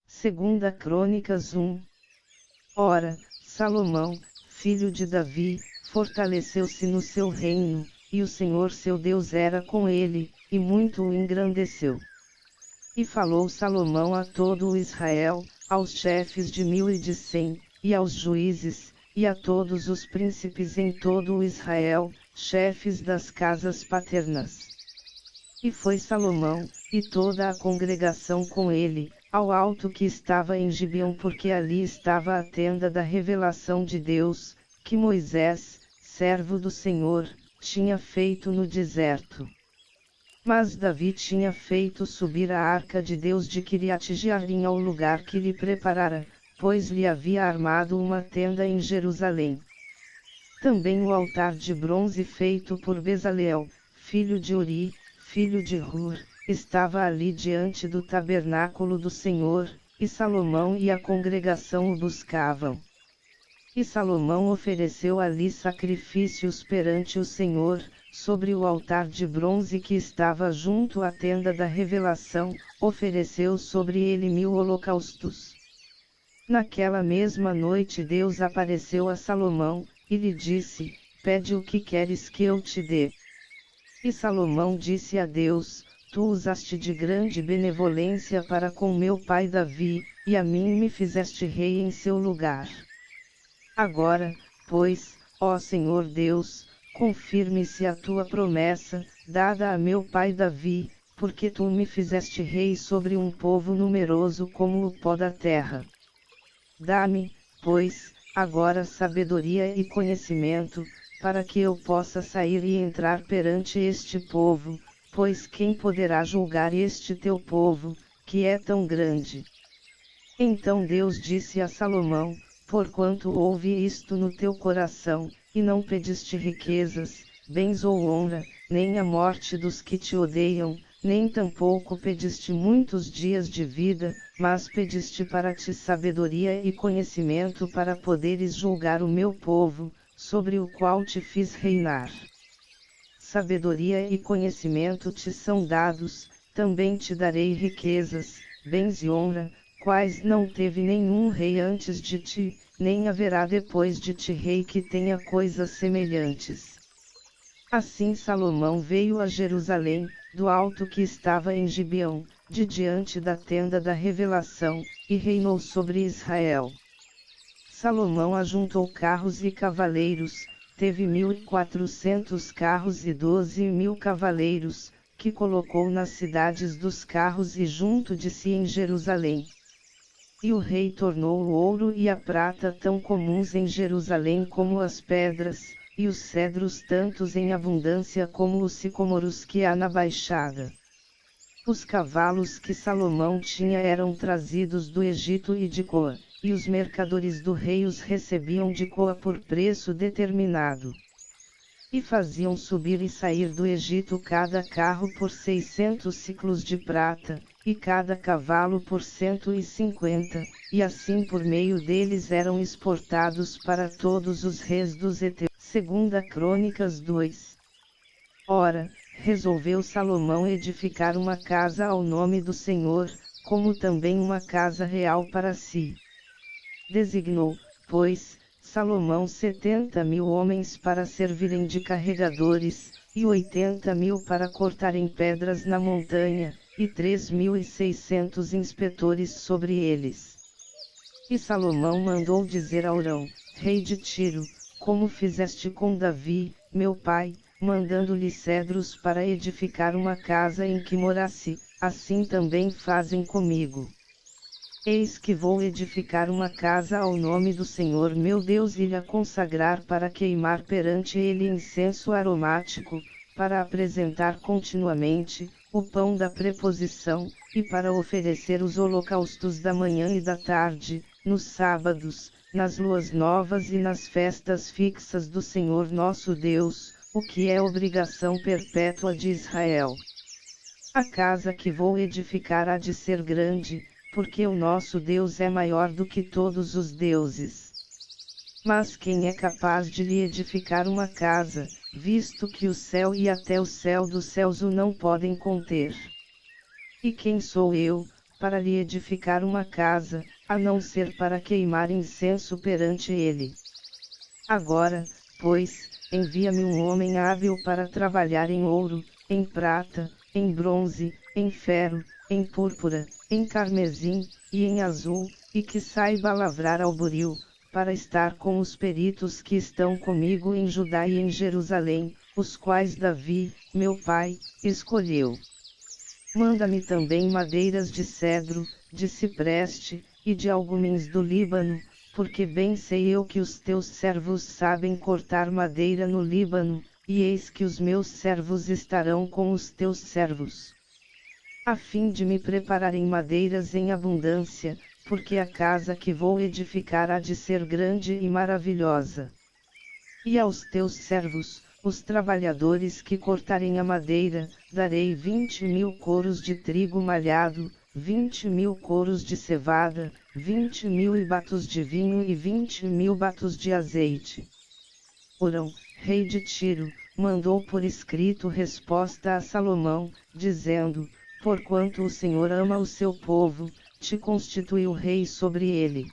Segunda Crônicas 1. Ora, Salomão, filho de Davi, fortaleceu-se no seu reino, e o Senhor seu Deus era com ele, e muito o engrandeceu. E falou Salomão a todo o Israel, aos chefes de 1000 e de 100, e aos juízes, e a todos os príncipes em todo o Israel, chefes das casas paternas. E foi Salomão, e toda a congregação com ele, ao alto que estava em Gibeão, porque ali estava a tenda da revelação de Deus, que Moisés, servo do Senhor, tinha feito no deserto. Mas Davi tinha feito subir a arca de Deus de Quiriate-Jearim ao lugar que lhe preparara, pois lhe havia armado uma tenda em Jerusalém. Também o altar de bronze feito por Bezaleel, filho de Uri, filho de Hur, estava ali diante do tabernáculo do Senhor, e Salomão e a congregação o buscavam. E Salomão ofereceu ali sacrifícios perante o Senhor, sobre o altar de bronze que estava junto à tenda da revelação, ofereceu sobre ele 1000 holocaustos. Naquela mesma noite Deus apareceu a Salomão, e lhe disse: Pede o que queres que eu te dê. E Salomão disse a Deus: Tu usaste de grande benevolência para com meu pai Davi, e a mim me fizeste rei em seu lugar. Agora, pois, ó Senhor Deus, confirme-se a tua promessa, dada a meu pai Davi, porque tu me fizeste rei sobre um povo numeroso como o pó da terra. Dá-me, pois, agora sabedoria e conhecimento, para que eu possa sair e entrar perante este povo, pois quem poderá julgar este teu povo, que é tão grande? Então Deus disse a Salomão: Porquanto houve isto no teu coração, e não pediste riquezas, bens ou honra, nem a morte dos que te odeiam, nem tampouco pediste muitos dias de vida, mas pediste para ti sabedoria e conhecimento para poderes julgar o meu povo, sobre o qual te fiz reinar. Sabedoria e conhecimento te são dados, também te darei riquezas, bens e honra, quais não teve nenhum rei antes de ti, nem haverá depois de ti rei que tenha coisas semelhantes. Assim Salomão veio a Jerusalém, do alto que estava em Gibeão, de diante da tenda da revelação, e reinou sobre Israel. Salomão ajuntou carros e cavaleiros, teve 1400 carros e 12.000 cavaleiros, que colocou nas cidades dos carros e junto de si em Jerusalém. E o rei tornou o ouro e a prata tão comuns em Jerusalém como as pedras, e os cedros tantos em abundância como os sicomoros que há na baixada. Os cavalos que Salomão tinha eram trazidos do Egito e de Coa, e os mercadores do rei os recebiam de Coa por preço determinado. E faziam subir e sair do Egito cada carro por 600 siclos de prata, e cada cavalo por 150, e assim por meio deles eram exportados para todos os reis dos heteus. Segunda Crônicas 2. Ora, resolveu Salomão edificar uma casa ao nome do Senhor, como também uma casa real para si. Designou, pois, Salomão 70.000 homens para servirem de carregadores, e 80.000 para cortarem pedras na montanha, e 3.600 inspetores sobre eles. E Salomão mandou dizer a Hurão, rei de Tiro, como fizeste com Davi, meu pai, mandando-lhe cedros para edificar uma casa em que morasse, assim também fazem comigo. Eis que vou edificar uma casa ao nome do Senhor meu Deus e lhe consagrar para queimar perante ele incenso aromático, para apresentar continuamente o pão da preposição, e para oferecer os holocaustos da manhã e da tarde, nos sábados, nas luas novas e nas festas fixas do Senhor nosso Deus, o que é obrigação perpétua de Israel. A casa que vou edificar há de ser grande, porque o nosso Deus é maior do que todos os deuses. Mas quem é capaz de lhe edificar uma casa, visto que o céu e até o céu dos céus o não podem conter? E quem sou eu, para lhe edificar uma casa, a não ser para queimar incenso perante ele? Agora, pois, envia-me um homem hábil para trabalhar em ouro, em prata, em bronze, em ferro, em púrpura, em carmesim, e em azul, e que saiba lavrar ao buril, para estar com os peritos que estão comigo em Judá e em Jerusalém, os quais Davi, meu pai, escolheu. Manda-me também madeiras de cedro, de cipreste, e de algumins do Líbano, porque bem sei eu que os teus servos sabem cortar madeira no Líbano, e eis que os meus servos estarão com os teus servos, a fim de me prepararem madeiras em abundância, porque a casa que vou edificar há de ser grande e maravilhosa. E aos teus servos, os trabalhadores que cortarem a madeira, darei 20.000 coros de trigo malhado, 20.000 coros de cevada, 20.000 batos de vinho e 20.000 batos de azeite. Hurão, rei de Tiro, mandou por escrito resposta a Salomão, dizendo: porquanto o Senhor ama o seu povo, te constituiu rei sobre ele.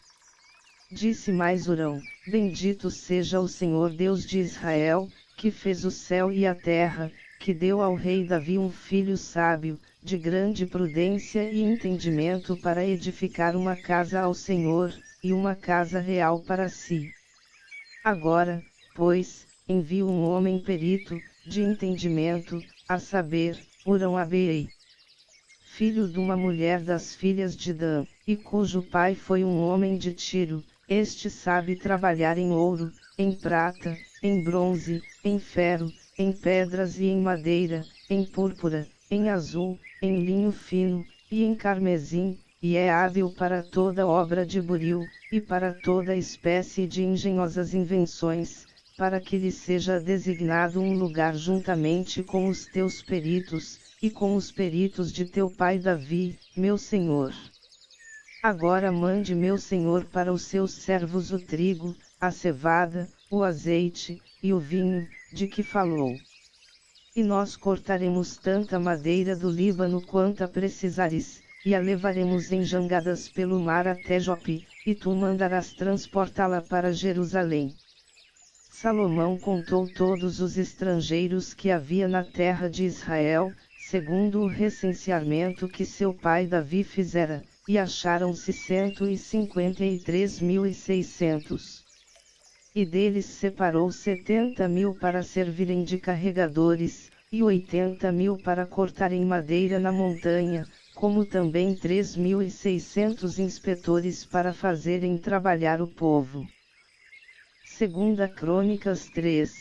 Disse mais Hurão: bendito seja o Senhor Deus de Israel, que fez o céu e a terra, que deu ao rei Davi um filho sábio, de grande prudência e entendimento para edificar uma casa ao Senhor, e uma casa real para si. Agora, pois, envio um homem perito, de entendimento, a saber, Hurão-Abei, filho de uma mulher das filhas de Dan, e cujo pai foi um homem de Tiro. Este sabe trabalhar em ouro, em prata, em bronze, em ferro, em pedras e em madeira, em púrpura, em azul, em linho fino, e em carmesim, e é hábil para toda obra de buril, e para toda espécie de engenhosas invenções, para que lhe seja designado um lugar juntamente com os teus peritos, e com os peritos de teu pai Davi, meu senhor. Agora mande meu senhor para os seus servos o trigo, a cevada, o azeite, e o vinho, de que falou. E nós cortaremos tanta madeira do Líbano quanta precisares, e a levaremos em jangadas pelo mar até Jope, e tu mandarás transportá-la para Jerusalém. Salomão contou todos os estrangeiros que havia na terra de Israel, segundo o recenseamento que seu pai Davi fizera, e acharam-se 153.600. E deles separou 70.000 para servirem de carregadores, e 80.000 para cortarem madeira na montanha, como também 3.600 inspetores para fazerem trabalhar o povo. Segunda Crônicas 3.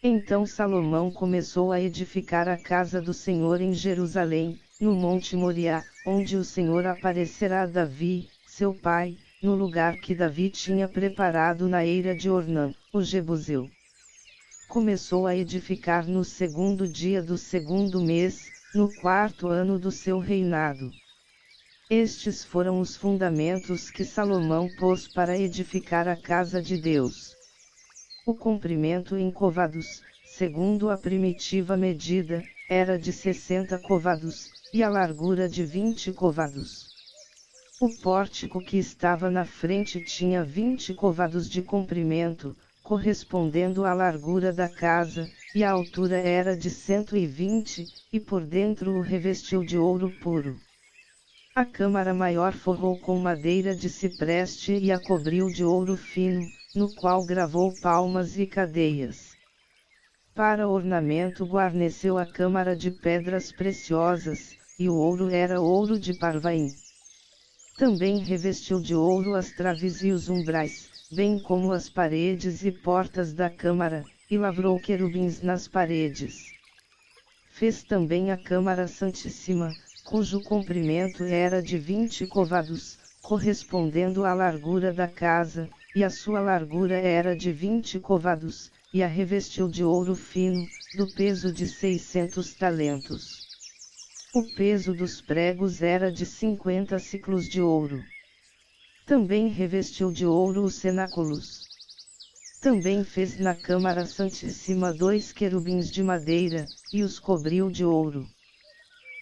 Então Salomão começou a edificar a casa do Senhor em Jerusalém, no Monte Moriá, onde o Senhor aparecerá a Davi, seu pai, no lugar que Davi tinha preparado na eira de Ornã, o Jebuseu. Começou a edificar no segundo dia do segundo mês, no quarto ano do seu reinado. Estes foram os fundamentos que Salomão pôs para edificar a casa de Deus. O comprimento em covados, segundo a primitiva medida, era de 60 covados, e a largura de 20 covados. O pórtico que estava na frente tinha 20 covados de comprimento, correspondendo à largura da casa, e a altura era de 120, e por dentro o revestiu de ouro puro. A câmara maior forrou com madeira de cipreste e a cobriu de ouro fino, no qual gravou palmas e cadeias. Para ornamento guarneceu a câmara de pedras preciosas, e o ouro era ouro de Parvaim. Também revestiu de ouro as traves e os umbrais, bem como as paredes e portas da câmara, e lavrou querubins nas paredes. Fez também a câmara santíssima, cujo comprimento era de 20 covados, correspondendo à largura da casa, e a sua largura era de 20 covados, e a revestiu de ouro fino, do peso de 600 talentos. O peso dos pregos era de 50 siclos de ouro. Também revestiu de ouro os cenáculos. Também fez na Câmara Santíssima 2 querubins de madeira, e os cobriu de ouro.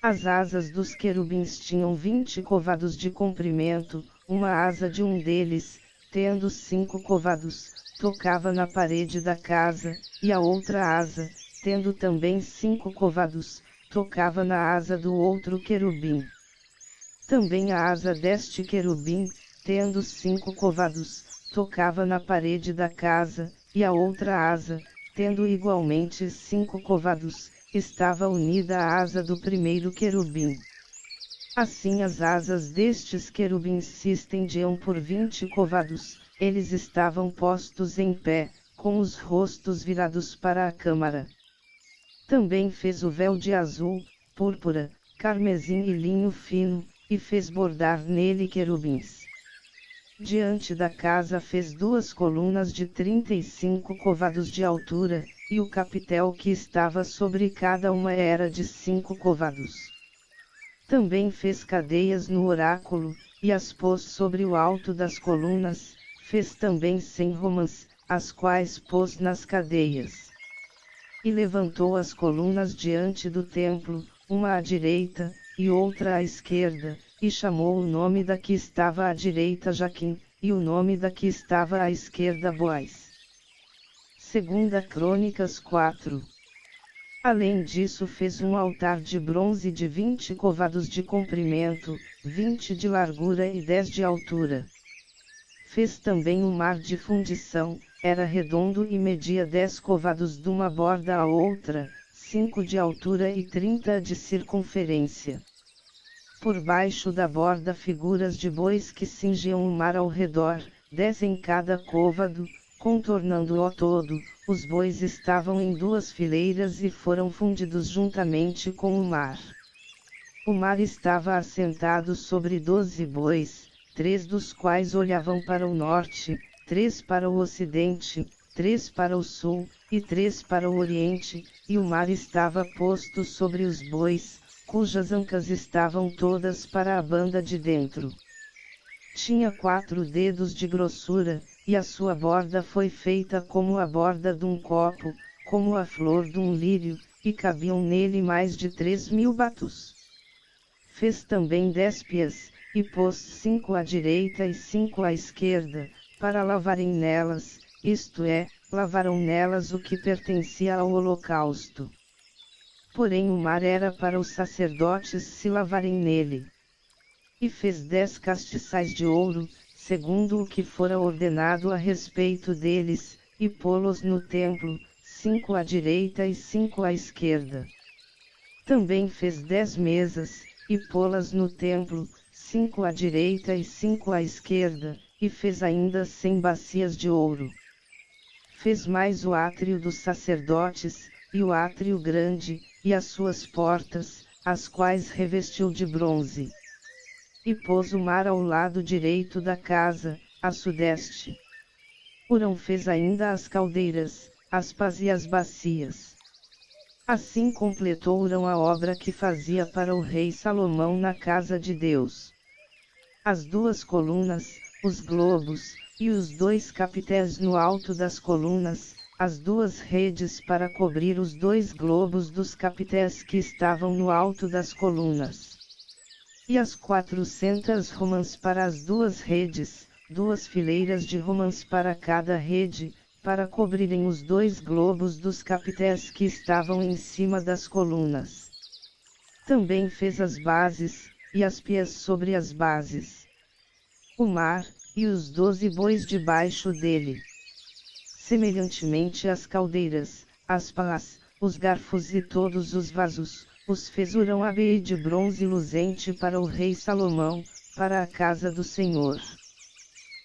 As asas dos querubins tinham 20 covados de comprimento, uma asa de um deles, tendo 5 covados, tocava na parede da casa, e a outra asa, tendo também 5 covados, tocava na asa do outro querubim. Também a asa deste querubim, tendo 5 covados, tocava na parede da casa, e a outra asa, tendo igualmente 5 covados, estava unida à asa do primeiro querubim. Assim as asas destes querubins se estendiam por 20 covados, eles estavam postos em pé, com os rostos virados para a câmara. Também fez o véu de azul, púrpura, carmesim e linho fino, e fez bordar nele querubins. Diante da casa fez 2 colunas de 35 covados de altura, e o capitel que estava sobre cada uma era de 5 covados. Também fez cadeias no oráculo, e as pôs sobre o alto das colunas, fez também 100 romãs, as quais pôs nas cadeias. E levantou as colunas diante do templo, uma à direita, e outra à esquerda, e chamou o nome da que estava à direita Jaquim, e o nome da que estava à esquerda Boaz. 2 Crônicas 4. Além disso fez um altar de bronze de 20 covados de comprimento, 20 de largura e 10 de altura. Fez também um mar de fundição, era redondo e media 10 covados de uma borda à outra, 5 de altura e 30 de circunferência. Por baixo da borda figuras de bois que cingiam o mar ao redor, 10 em cada côvado, contornando-o todo, os bois estavam em 2 fileiras e foram fundidos juntamente com o mar. O mar estava assentado sobre 12 bois, 3 dos quais olhavam para o norte, 3 para o ocidente, 3 para o sul, e 3 para o oriente, e o mar estava posto sobre os bois, cujas ancas estavam todas para a banda de dentro. Tinha 4 dedos de grossura, e a sua borda foi feita como a borda de um copo, como a flor de um lírio, e cabiam nele mais de 3.000 batos. Fez também 10 pés, e pôs 5 à direita e 5 à esquerda, para lavarem nelas, isto é, lavaram nelas o que pertencia ao holocausto. Porém o mar era para os sacerdotes se lavarem nele. E fez 10 castiçais de ouro, segundo o que fora ordenado a respeito deles, e pô-los no templo, 5 à direita e 5 à esquerda. Também fez 10 mesas, e pô-las no templo, 5 à direita e 5 à esquerda, e fez ainda 100 bacias de ouro. Fez mais o átrio dos sacerdotes, e o átrio grande, e as suas portas, as quais revestiu de bronze. E pôs o mar ao lado direito da casa, a sudeste. Hurão fez ainda as caldeiras, as pás e as bacias. Assim completou Hurão a obra que fazia para o rei Salomão na casa de Deus. As 2 colunas, os globos, e os 2 capitéis no alto das colunas, as 2 redes para cobrir os 2 globos dos capitéis que estavam no alto das colunas. E as 400 romãs para as 2 redes, 2 fileiras de romãs para cada rede, para cobrirem os 2 globos dos capitéis que estavam em cima das colunas. Também fez as bases, e as pés sobre as bases. O mar, e os 12 bois debaixo dele. Semelhantemente as caldeiras, as pás, os garfos e todos os vasos, os fez Hurão Abe de bronze luzente para o rei Salomão, para a casa do Senhor.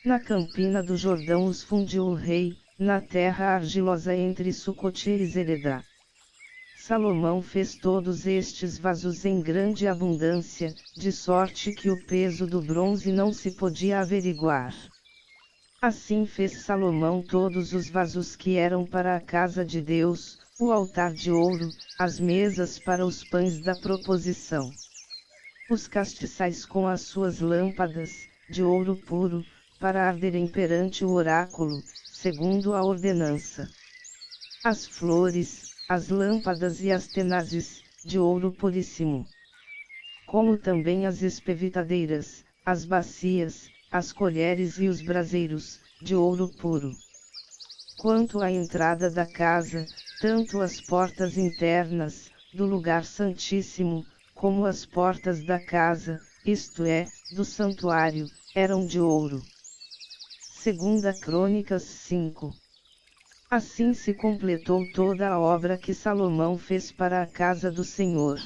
Na campina do Jordão os fundiu o rei, na terra argilosa entre Sucote e Zeredá. Salomão fez todos estes vasos em grande abundância, de sorte que o peso do bronze não se podia averiguar. Assim fez Salomão todos os vasos que eram para a casa de Deus, o altar de ouro, as mesas para os pães da proposição, os castiçais com as suas lâmpadas, de ouro puro, para arderem perante o oráculo, segundo a ordenança, as flores, as lâmpadas e as tenazes, de ouro puríssimo, como também as espevitadeiras, as bacias, as colheres e os braseiros, de ouro puro. Quanto à entrada da casa, tanto as portas internas, do lugar santíssimo, como as portas da casa, isto é, do santuário, eram de ouro. 2 Crônicas 5. Assim se completou toda a obra que Salomão fez para a casa do Senhor.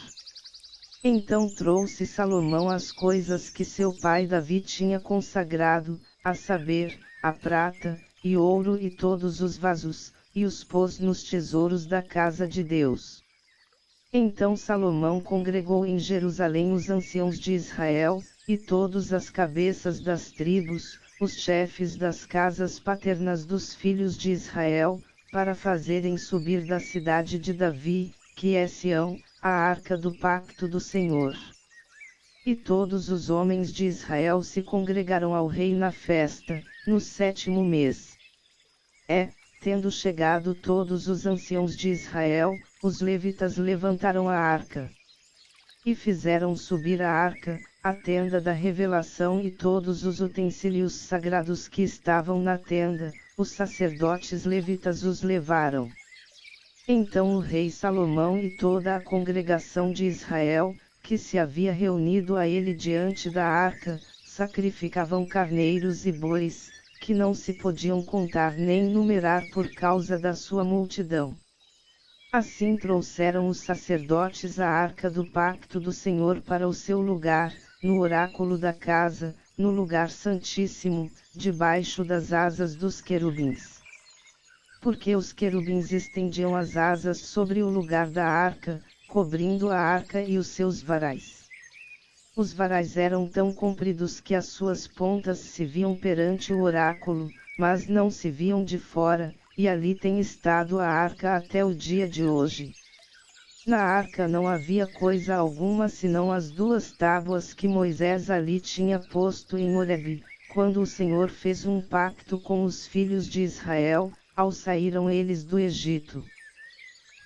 Então trouxe Salomão as coisas que seu pai Davi tinha consagrado, a saber, a prata, e ouro e todos os vasos, e os pôs nos tesouros da casa de Deus. Então Salomão congregou em Jerusalém os anciãos de Israel, e todas as cabeças das tribos, os chefes das casas paternas dos filhos de Israel, para fazerem subir da cidade de Davi, que é Sião, a arca do pacto do Senhor. E todos os homens de Israel se congregaram ao rei na festa, no 7º mês. Tendo chegado todos os anciãos de Israel, os levitas levantaram a arca. E fizeram subir a arca, a tenda da revelação e todos os utensílios sagrados que estavam na tenda, os sacerdotes levitas os levaram. Então o rei Salomão e toda a congregação de Israel, que se havia reunido a ele diante da arca, sacrificavam carneiros e bois, que não se podiam contar nem numerar por causa da sua multidão. Assim trouxeram os sacerdotes a arca do pacto do Senhor para o seu lugar, no oráculo da casa, no lugar santíssimo, debaixo das asas dos querubins. Porque os querubins estendiam as asas sobre o lugar da arca, cobrindo a arca e os seus varais. Os varais eram tão compridos que as suas pontas se viam perante o oráculo, mas não se viam de fora, e ali tem estado a arca até o dia de hoje. Na arca não havia coisa alguma senão as 2 tábuas que Moisés ali tinha posto em Horebe, quando o Senhor fez um pacto com os filhos de Israel, ao saíram eles do Egito.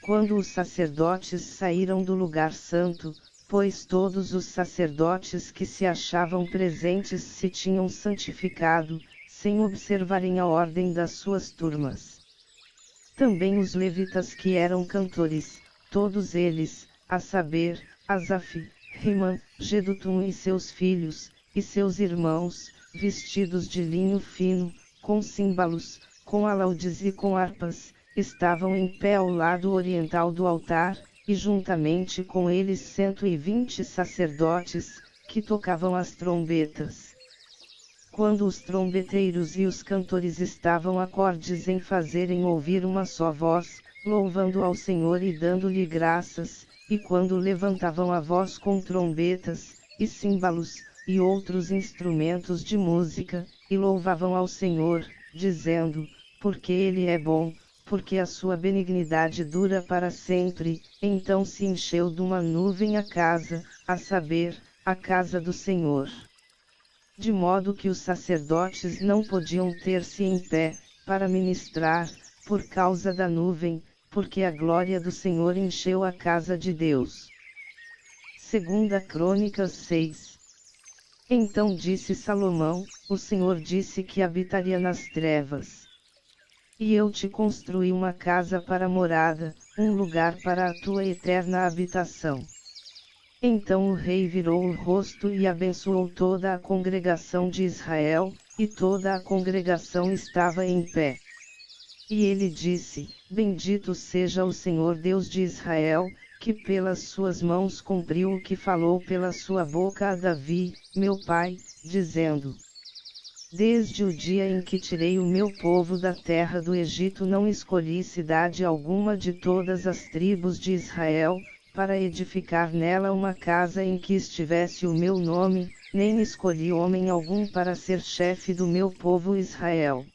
Quando os sacerdotes saíram do lugar santo, pois todos os sacerdotes que se achavam presentes se tinham santificado, sem observarem a ordem das suas turmas. Também os levitas que eram cantores, todos eles, a saber, Asaf, Heman, Jedutum e seus filhos, e seus irmãos, vestidos de linho fino, com címbalos, com alaudes e com harpas, estavam em pé ao lado oriental do altar, e juntamente com eles 120 sacerdotes, que tocavam as trombetas. Quando os trombeteiros e os cantores estavam acordes em fazerem ouvir uma só voz, louvando ao Senhor e dando-lhe graças, e quando levantavam a voz com trombetas, e címbalos, e outros instrumentos de música, e louvavam ao Senhor, dizendo, porque Ele é bom, porque a sua benignidade dura para sempre, então se encheu de uma nuvem a casa, a saber, a casa do Senhor. De modo que os sacerdotes não podiam ter-se em pé, para ministrar, por causa da nuvem, porque a glória do Senhor encheu a casa de Deus. 2 Crônicas 6. Então disse Salomão, o Senhor disse que habitaria nas trevas. E eu te construí uma casa para morada, um lugar para a tua eterna habitação. Então o rei virou o rosto e abençoou toda a congregação de Israel, e toda a congregação estava em pé. E ele disse, bendito seja o Senhor Deus de Israel, que pelas suas mãos cumpriu o que falou pela sua boca a Davi, meu pai, dizendo: Desde o dia em que tirei o meu povo da terra do Egito não escolhi cidade alguma de todas as tribos de Israel, para edificar nela uma casa em que estivesse o meu nome, nem escolhi homem algum para ser chefe do meu povo Israel.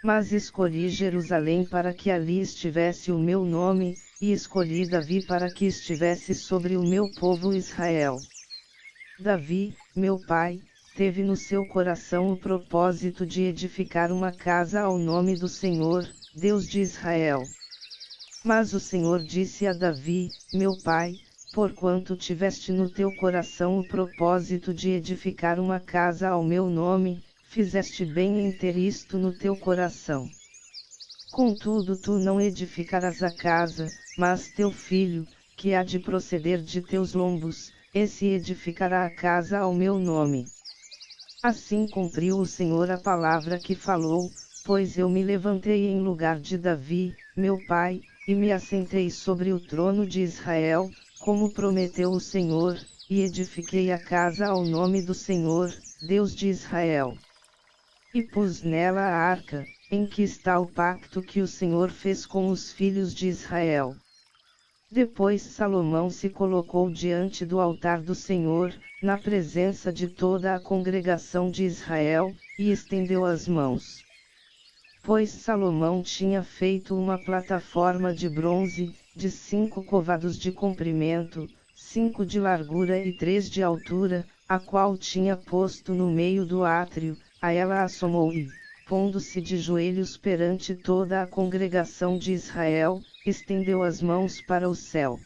Mas escolhi Jerusalém para que ali estivesse o meu nome, e escolhi Davi para que estivesse sobre o meu povo Israel. Davi, meu pai, teve no seu coração o propósito de edificar uma casa ao nome do Senhor, Deus de Israel. Mas o Senhor disse a Davi, meu pai, porquanto tiveste no teu coração o propósito de edificar uma casa ao meu nome, fizeste bem em ter isto no teu coração. Contudo tu não edificarás a casa, mas teu filho, que há de proceder de teus lombos, esse edificará a casa ao meu nome. Assim cumpriu o Senhor a palavra que falou, pois eu me levantei em lugar de Davi, meu pai, e me assentei sobre o trono de Israel, como prometeu o Senhor, e edifiquei a casa ao nome do Senhor, Deus de Israel. E pus nela a arca, em que está o pacto que o Senhor fez com os filhos de Israel. Depois Salomão se colocou diante do altar do Senhor, na presença de toda a congregação de Israel, e estendeu as mãos. Pois Salomão tinha feito uma plataforma de bronze, de 5 côvados de comprimento, 5 de largura e 3 de altura, a qual tinha posto no meio do átrio, a ela assomou e, pondo-se de joelhos perante toda a congregação de Israel, estendeu as mãos para o céu.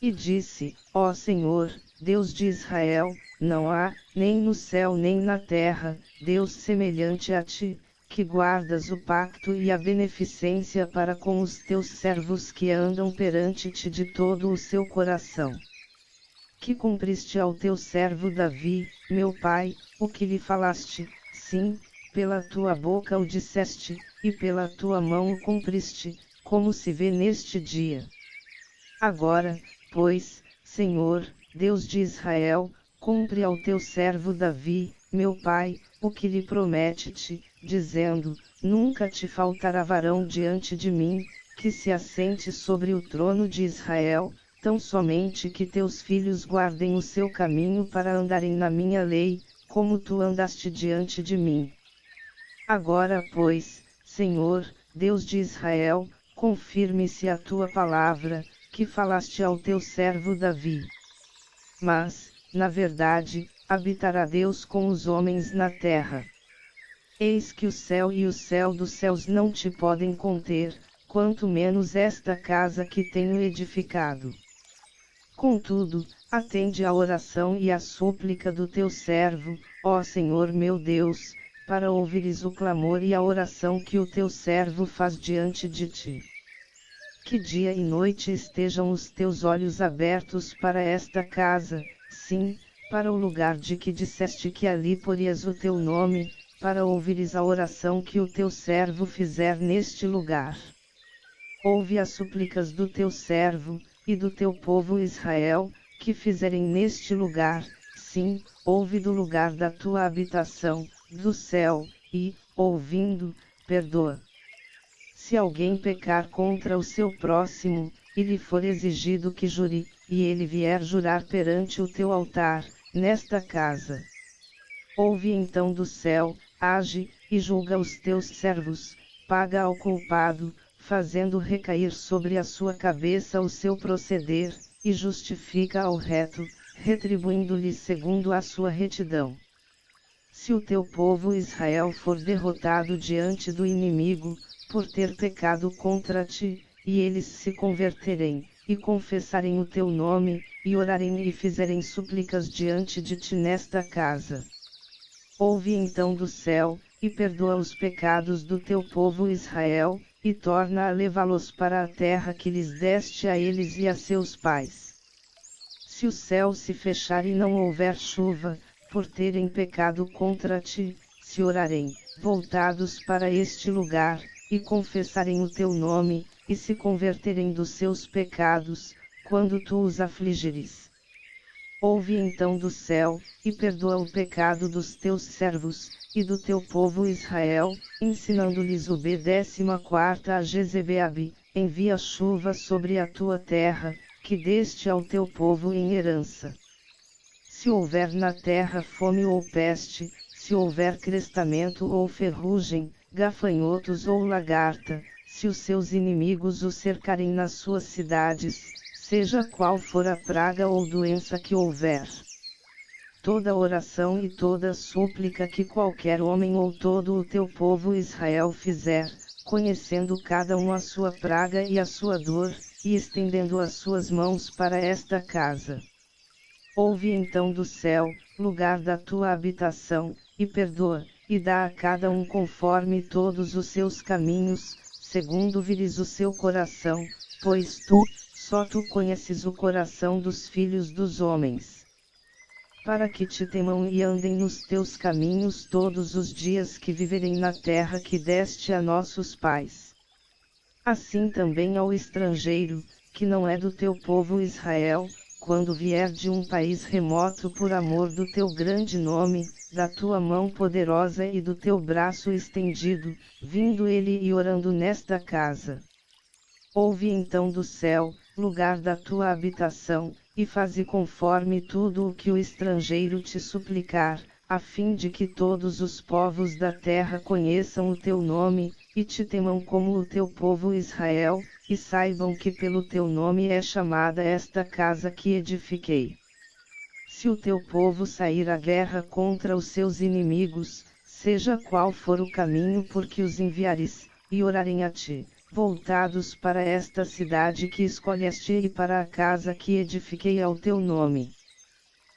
E disse, ó Senhor, Deus de Israel, não há, nem no céu nem na terra, Deus semelhante a ti, que guardas o pacto e a beneficência para com os teus servos que andam perante ti de todo o seu coração. Que cumpriste ao teu servo Davi, meu pai, o que lhe falaste, sim, pela tua boca o disseste, e pela tua mão o cumpriste, como se vê neste dia. Agora, pois, Senhor, Deus de Israel, cumpre ao teu servo Davi, meu pai, o que lhe promete-te, dizendo, nunca te faltará varão diante de mim, que se assente sobre o trono de Israel, tão somente que teus filhos guardem o seu caminho para andarem na minha lei, como tu andaste diante de mim. Agora pois, Senhor, Deus de Israel, confirme-se a tua palavra, que falaste ao teu servo Davi. Mas, na verdade, habitará Deus com os homens na terra. Eis que o céu e o céu dos céus não te podem conter, quanto menos esta casa que tenho edificado. Contudo, atende à oração e à súplica do teu servo, ó Senhor meu Deus, para ouvires o clamor e a oração que o teu servo faz diante de ti. Que dia e noite estejam os teus olhos abertos para esta casa, sim, para o lugar de que disseste que ali porias o teu nome, para ouvires a oração que o teu servo fizer neste lugar. Ouve as súplicas do teu servo, e do teu povo Israel, que fizerem neste lugar, sim, ouve do lugar da tua habitação, do céu, e, ouvindo, perdoa. Se alguém pecar contra o seu próximo, e lhe for exigido que jure, e ele vier jurar perante o teu altar, nesta casa. Ouve então do céu, age, e julga os teus servos, paga ao culpado, fazendo recair sobre a sua cabeça o seu proceder, e justifica ao reto, retribuindo-lhe segundo a sua retidão. Se o teu povo Israel for derrotado diante do inimigo, por ter pecado contra ti, e eles se converterem, e confessarem o teu nome, e orarem e fizerem súplicas diante de ti nesta casa. Ouve então do céu, e perdoa os pecados do teu povo Israel, e torna a levá-los para a terra que lhes deste a eles e a seus pais. Se o céu se fechar e não houver chuva, por terem pecado contra ti, se orarem, voltados para este lugar, e confessarem o teu nome, e se converterem dos seus pecados, quando tu os afligires. Ouve então do céu, e perdoa o pecado dos teus servos, e do teu povo Israel, ensinando-lhes o B14 a Jezebeabe, envia chuva sobre a tua terra, que deste ao teu povo em herança. Se houver na terra fome ou peste, se houver crestamento ou ferrugem, gafanhotos ou lagarta, se os seus inimigos o cercarem nas suas cidades, seja qual for a praga ou doença que houver. Toda oração e toda súplica que qualquer homem ou todo o teu povo Israel fizer, conhecendo cada um a sua praga e a sua dor, e estendendo as suas mãos para esta casa. Ouve então do céu, lugar da tua habitação, e perdoa, e dá a cada um conforme todos os seus caminhos, segundo vires o seu coração, pois só tu conheces o coração dos filhos dos homens. Para que te temam e andem nos teus caminhos todos os dias que viverem na terra que deste a nossos pais. Assim também ao estrangeiro, que não é do teu povo Israel, quando vier de um país remoto por amor do teu grande nome, da tua mão poderosa e do teu braço estendido, vindo ele e orando nesta casa. Ouve então do céu, lugar da tua habitação, e faze conforme tudo o que o estrangeiro te suplicar, a fim de que todos os povos da terra conheçam o teu nome, e te temam como o teu povo Israel, e saibam que pelo teu nome é chamada esta casa que edifiquei. Se o teu povo sair à guerra contra os seus inimigos, seja qual for o caminho por que os enviares, e orarem a ti, voltados para esta cidade que escolheste e para a casa que edifiquei ao teu nome.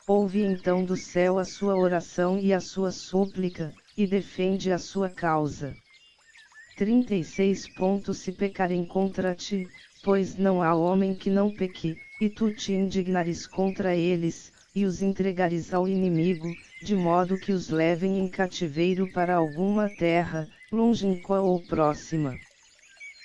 Ouve então do céu a sua oração e a sua súplica, e defende a sua causa. 36. Se pecarem contra ti, pois não há homem que não peque, e tu te indignares contra eles, e os entregares ao inimigo, de modo que os levem em cativeiro para alguma terra, longínqua ou próxima.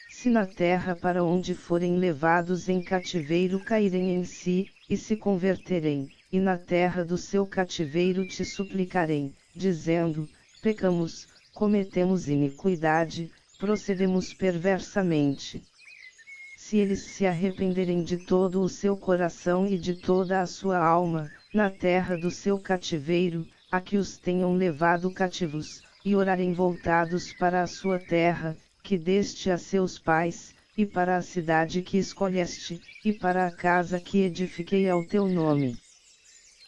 Se na terra para onde forem levados em cativeiro caírem em si, e se converterem, e na terra do seu cativeiro te suplicarem, dizendo, pecamos, cometemos iniquidade, procedemos perversamente. Se eles se arrependerem de todo o seu coração e de toda a sua alma, na terra do seu cativeiro, a que os tenham levado cativos, e orarem voltados para a sua terra, que deste a seus pais, e para a cidade que escolheste, e para a casa que edifiquei ao teu nome.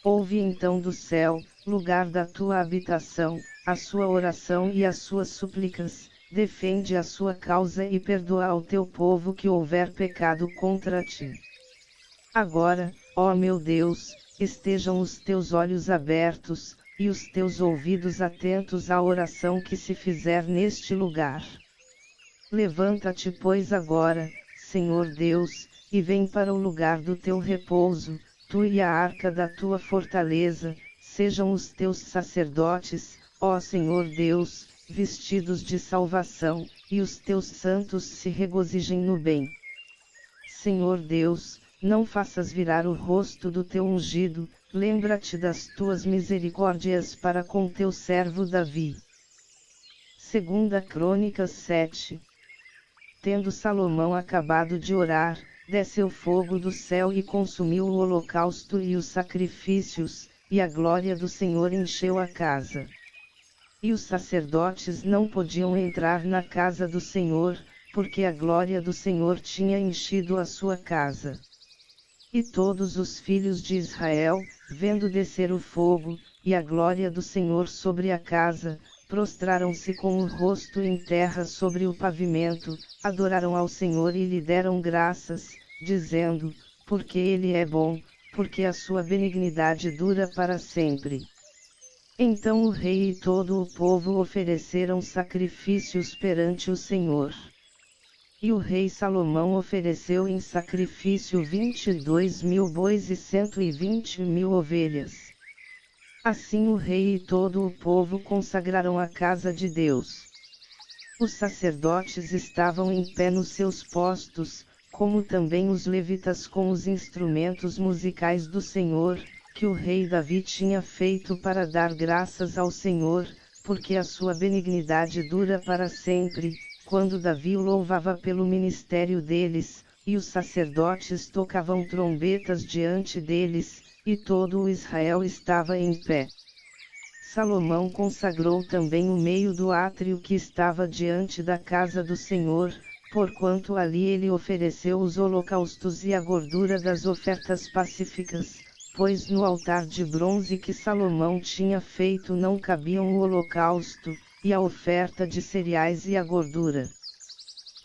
Ouve então do céu, lugar da tua habitação, a sua oração e as suas súplicas, defende a sua causa e perdoa ao teu povo que houver pecado contra ti. Agora, ó meu Deus, estejam os teus olhos abertos, e os teus ouvidos atentos à oração que se fizer neste lugar. Levanta-te pois agora, Senhor Deus, e vem para o lugar do teu repouso, tu e a arca da tua fortaleza, sejam os teus sacerdotes, ó Senhor Deus, vestidos de salvação, e os teus santos se regozijem no bem. Senhor Deus, não faças virar o rosto do teu ungido, lembra-te das tuas misericórdias para com teu servo Davi. 2 Crônicas 7. Tendo Salomão acabado de orar, desceu fogo do céu e consumiu o holocausto e os sacrifícios, e a glória do Senhor encheu a casa. E os sacerdotes não podiam entrar na casa do Senhor, porque a glória do Senhor tinha enchido a sua casa. E todos os filhos de Israel, vendo descer o fogo, e a glória do Senhor sobre a casa, prostraram-se com o rosto em terra sobre o pavimento, adoraram ao Senhor e lhe deram graças, dizendo, porque Ele é bom, porque a sua benignidade dura para sempre. Então o rei e todo o povo ofereceram sacrifícios perante o Senhor. E o rei Salomão ofereceu em sacrifício 22.000 bois e 120.000 ovelhas. Assim o rei e todo o povo consagraram a casa de Deus. Os sacerdotes estavam em pé nos seus postos, como também os levitas com os instrumentos musicais do Senhor, que o rei Davi tinha feito para dar graças ao Senhor, porque a sua benignidade dura para sempre, quando Davi o louvava pelo ministério deles, e os sacerdotes tocavam trombetas diante deles, e todo o Israel estava em pé. Salomão consagrou também o meio do átrio que estava diante da casa do Senhor, porquanto ali ele ofereceu os holocaustos e a gordura das ofertas pacíficas, pois no altar de bronze que Salomão tinha feito não cabiam o holocausto, e a oferta de cereais e a gordura.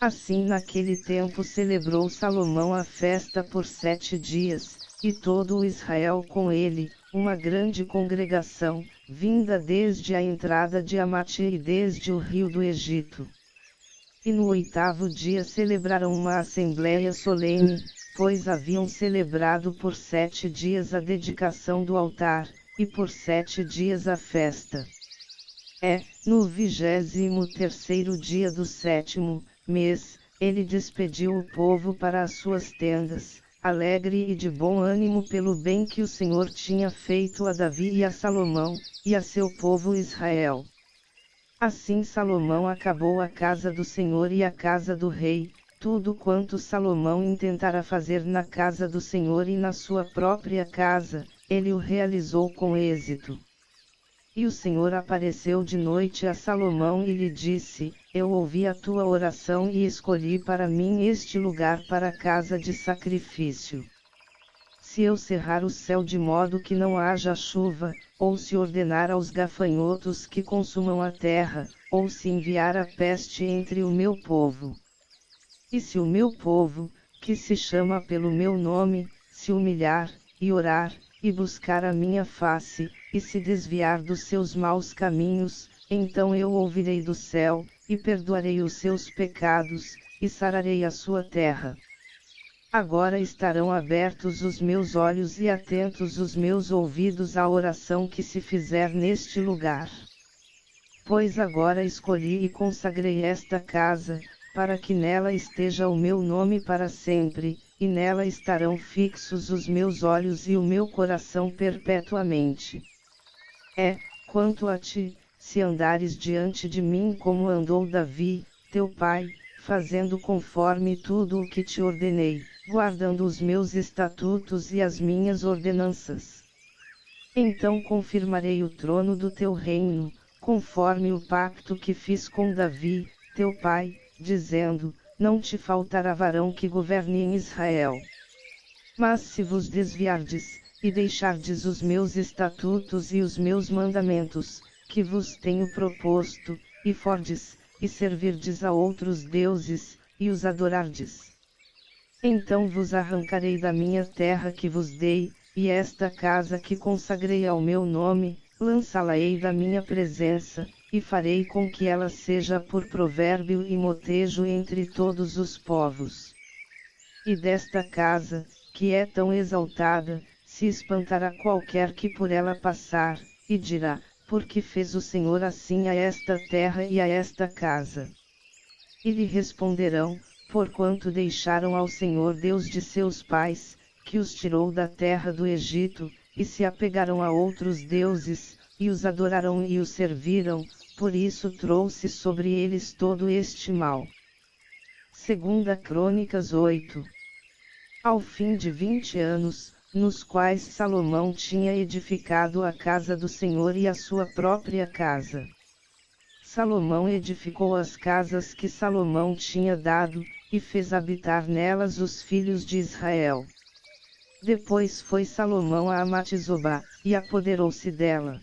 Assim naquele tempo celebrou Salomão a festa por 7 dias, e todo o Israel com ele, uma grande congregação, vinda desde a entrada de Amate e desde o rio do Egito. E no 8º dia celebraram uma assembleia solene, pois haviam celebrado por 7 dias a dedicação do altar, e por 7 dias a festa. No 23º dia do 7º mês, ele despediu o povo para as suas tendas, alegre e de bom ânimo pelo bem que o Senhor tinha feito a Davi e a Salomão, e a seu povo Israel. Assim Salomão acabou a casa do Senhor e a casa do rei, tudo quanto Salomão intentara fazer na casa do Senhor e na sua própria casa, ele o realizou com êxito. E o Senhor apareceu de noite a Salomão e lhe disse: Eu ouvi a tua oração e escolhi para mim este lugar para a casa de sacrifício. Se eu cerrar o céu de modo que não haja chuva, ou se ordenar aos gafanhotos que consumam a terra, ou se enviar a peste entre o meu povo. E se o meu povo, que se chama pelo meu nome, se humilhar, e orar, e buscar a minha face, e se desviar dos seus maus caminhos, então eu ouvirei do céu, e perdoarei os seus pecados, e sararei a sua terra. Agora estarão abertos os meus olhos e atentos os meus ouvidos à oração que se fizer neste lugar. Pois agora escolhi e consagrei esta casa, para que nela esteja o meu nome para sempre, e nela estarão fixos os meus olhos e o meu coração perpetuamente. Quanto a ti, se andares diante de mim como andou Davi, teu pai, fazendo conforme tudo o que te ordenei, guardando os meus estatutos e as minhas ordenanças. Então confirmarei o trono do teu reino, conforme o pacto que fiz com Davi, teu pai, dizendo: Não te faltará varão que governe em Israel. Mas se vos desviardes, e deixardes os meus estatutos e os meus mandamentos, que vos tenho proposto, e fordes, e servirdes a outros deuses, e os adorardes, então vos arrancarei da minha terra que vos dei, e esta casa que consagrei ao meu nome, lançá-la-ei da minha presença, e farei com que ela seja por provérbio e motejo entre todos os povos. E desta casa, que é tão exaltada, se espantará qualquer que por ela passar, e dirá: Porque fez o Senhor assim a esta terra e a esta casa? E lhe responderão: Porquanto deixaram ao Senhor Deus de seus pais, que os tirou da terra do Egito, e se apegaram a outros deuses, e os adoraram e os serviram, por isso trouxe sobre eles todo este mal. 2 Crônicas 8. Ao fim de 20 anos, nos quais Salomão tinha edificado a casa do Senhor e a sua própria casa. Salomão edificou as casas que Salomão tinha dado, e fez habitar nelas os filhos de Israel. Depois foi Salomão a Amate-Zobá, e apoderou-se dela.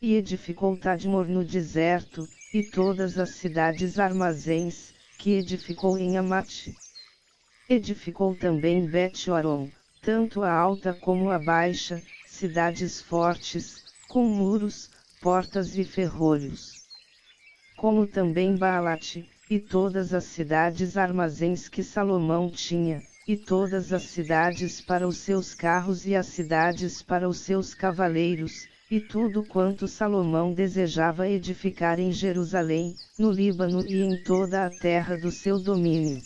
E edificou Tadmor no deserto, e todas as cidades armazéns, que edificou em Amate. Edificou também Bet-Horon, tanto a alta como a baixa, cidades fortes, com muros, portas e ferrolhos. Como também Baalate, e todas as cidades armazéns que Salomão tinha, e todas as cidades para os seus carros e as cidades para os seus cavaleiros, e tudo quanto Salomão desejava edificar em Jerusalém, no Líbano e em toda a terra do seu domínio.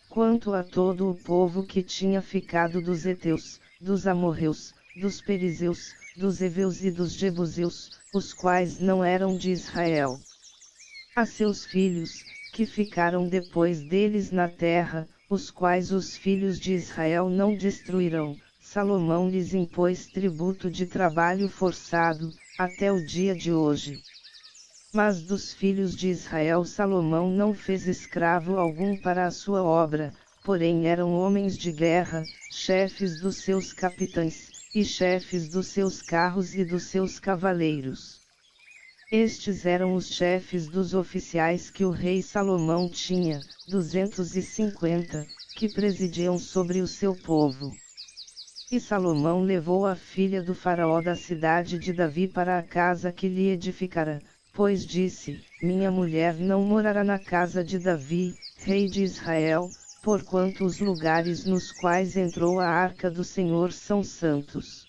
Quanto a todo o povo que tinha ficado dos heteus, dos amorreus, dos perizeus, dos heveus e dos jebuseus, os quais não eram de Israel. A seus filhos, que ficaram depois deles na terra, os quais os filhos de Israel não destruirão, Salomão lhes impôs tributo de trabalho forçado, até o dia de hoje. Mas dos filhos de Israel Salomão não fez escravo algum para a sua obra, porém eram homens de guerra, chefes dos seus capitães, e chefes dos seus carros e dos seus cavaleiros. Estes eram os chefes dos oficiais que o rei Salomão tinha, 250, que presidiam sobre o seu povo. E Salomão levou a filha do faraó da cidade de Davi para a casa que lhe edificara, pois disse, minha mulher não morará na casa de Davi, rei de Israel, porquanto os lugares nos quais entrou a arca do Senhor são santos.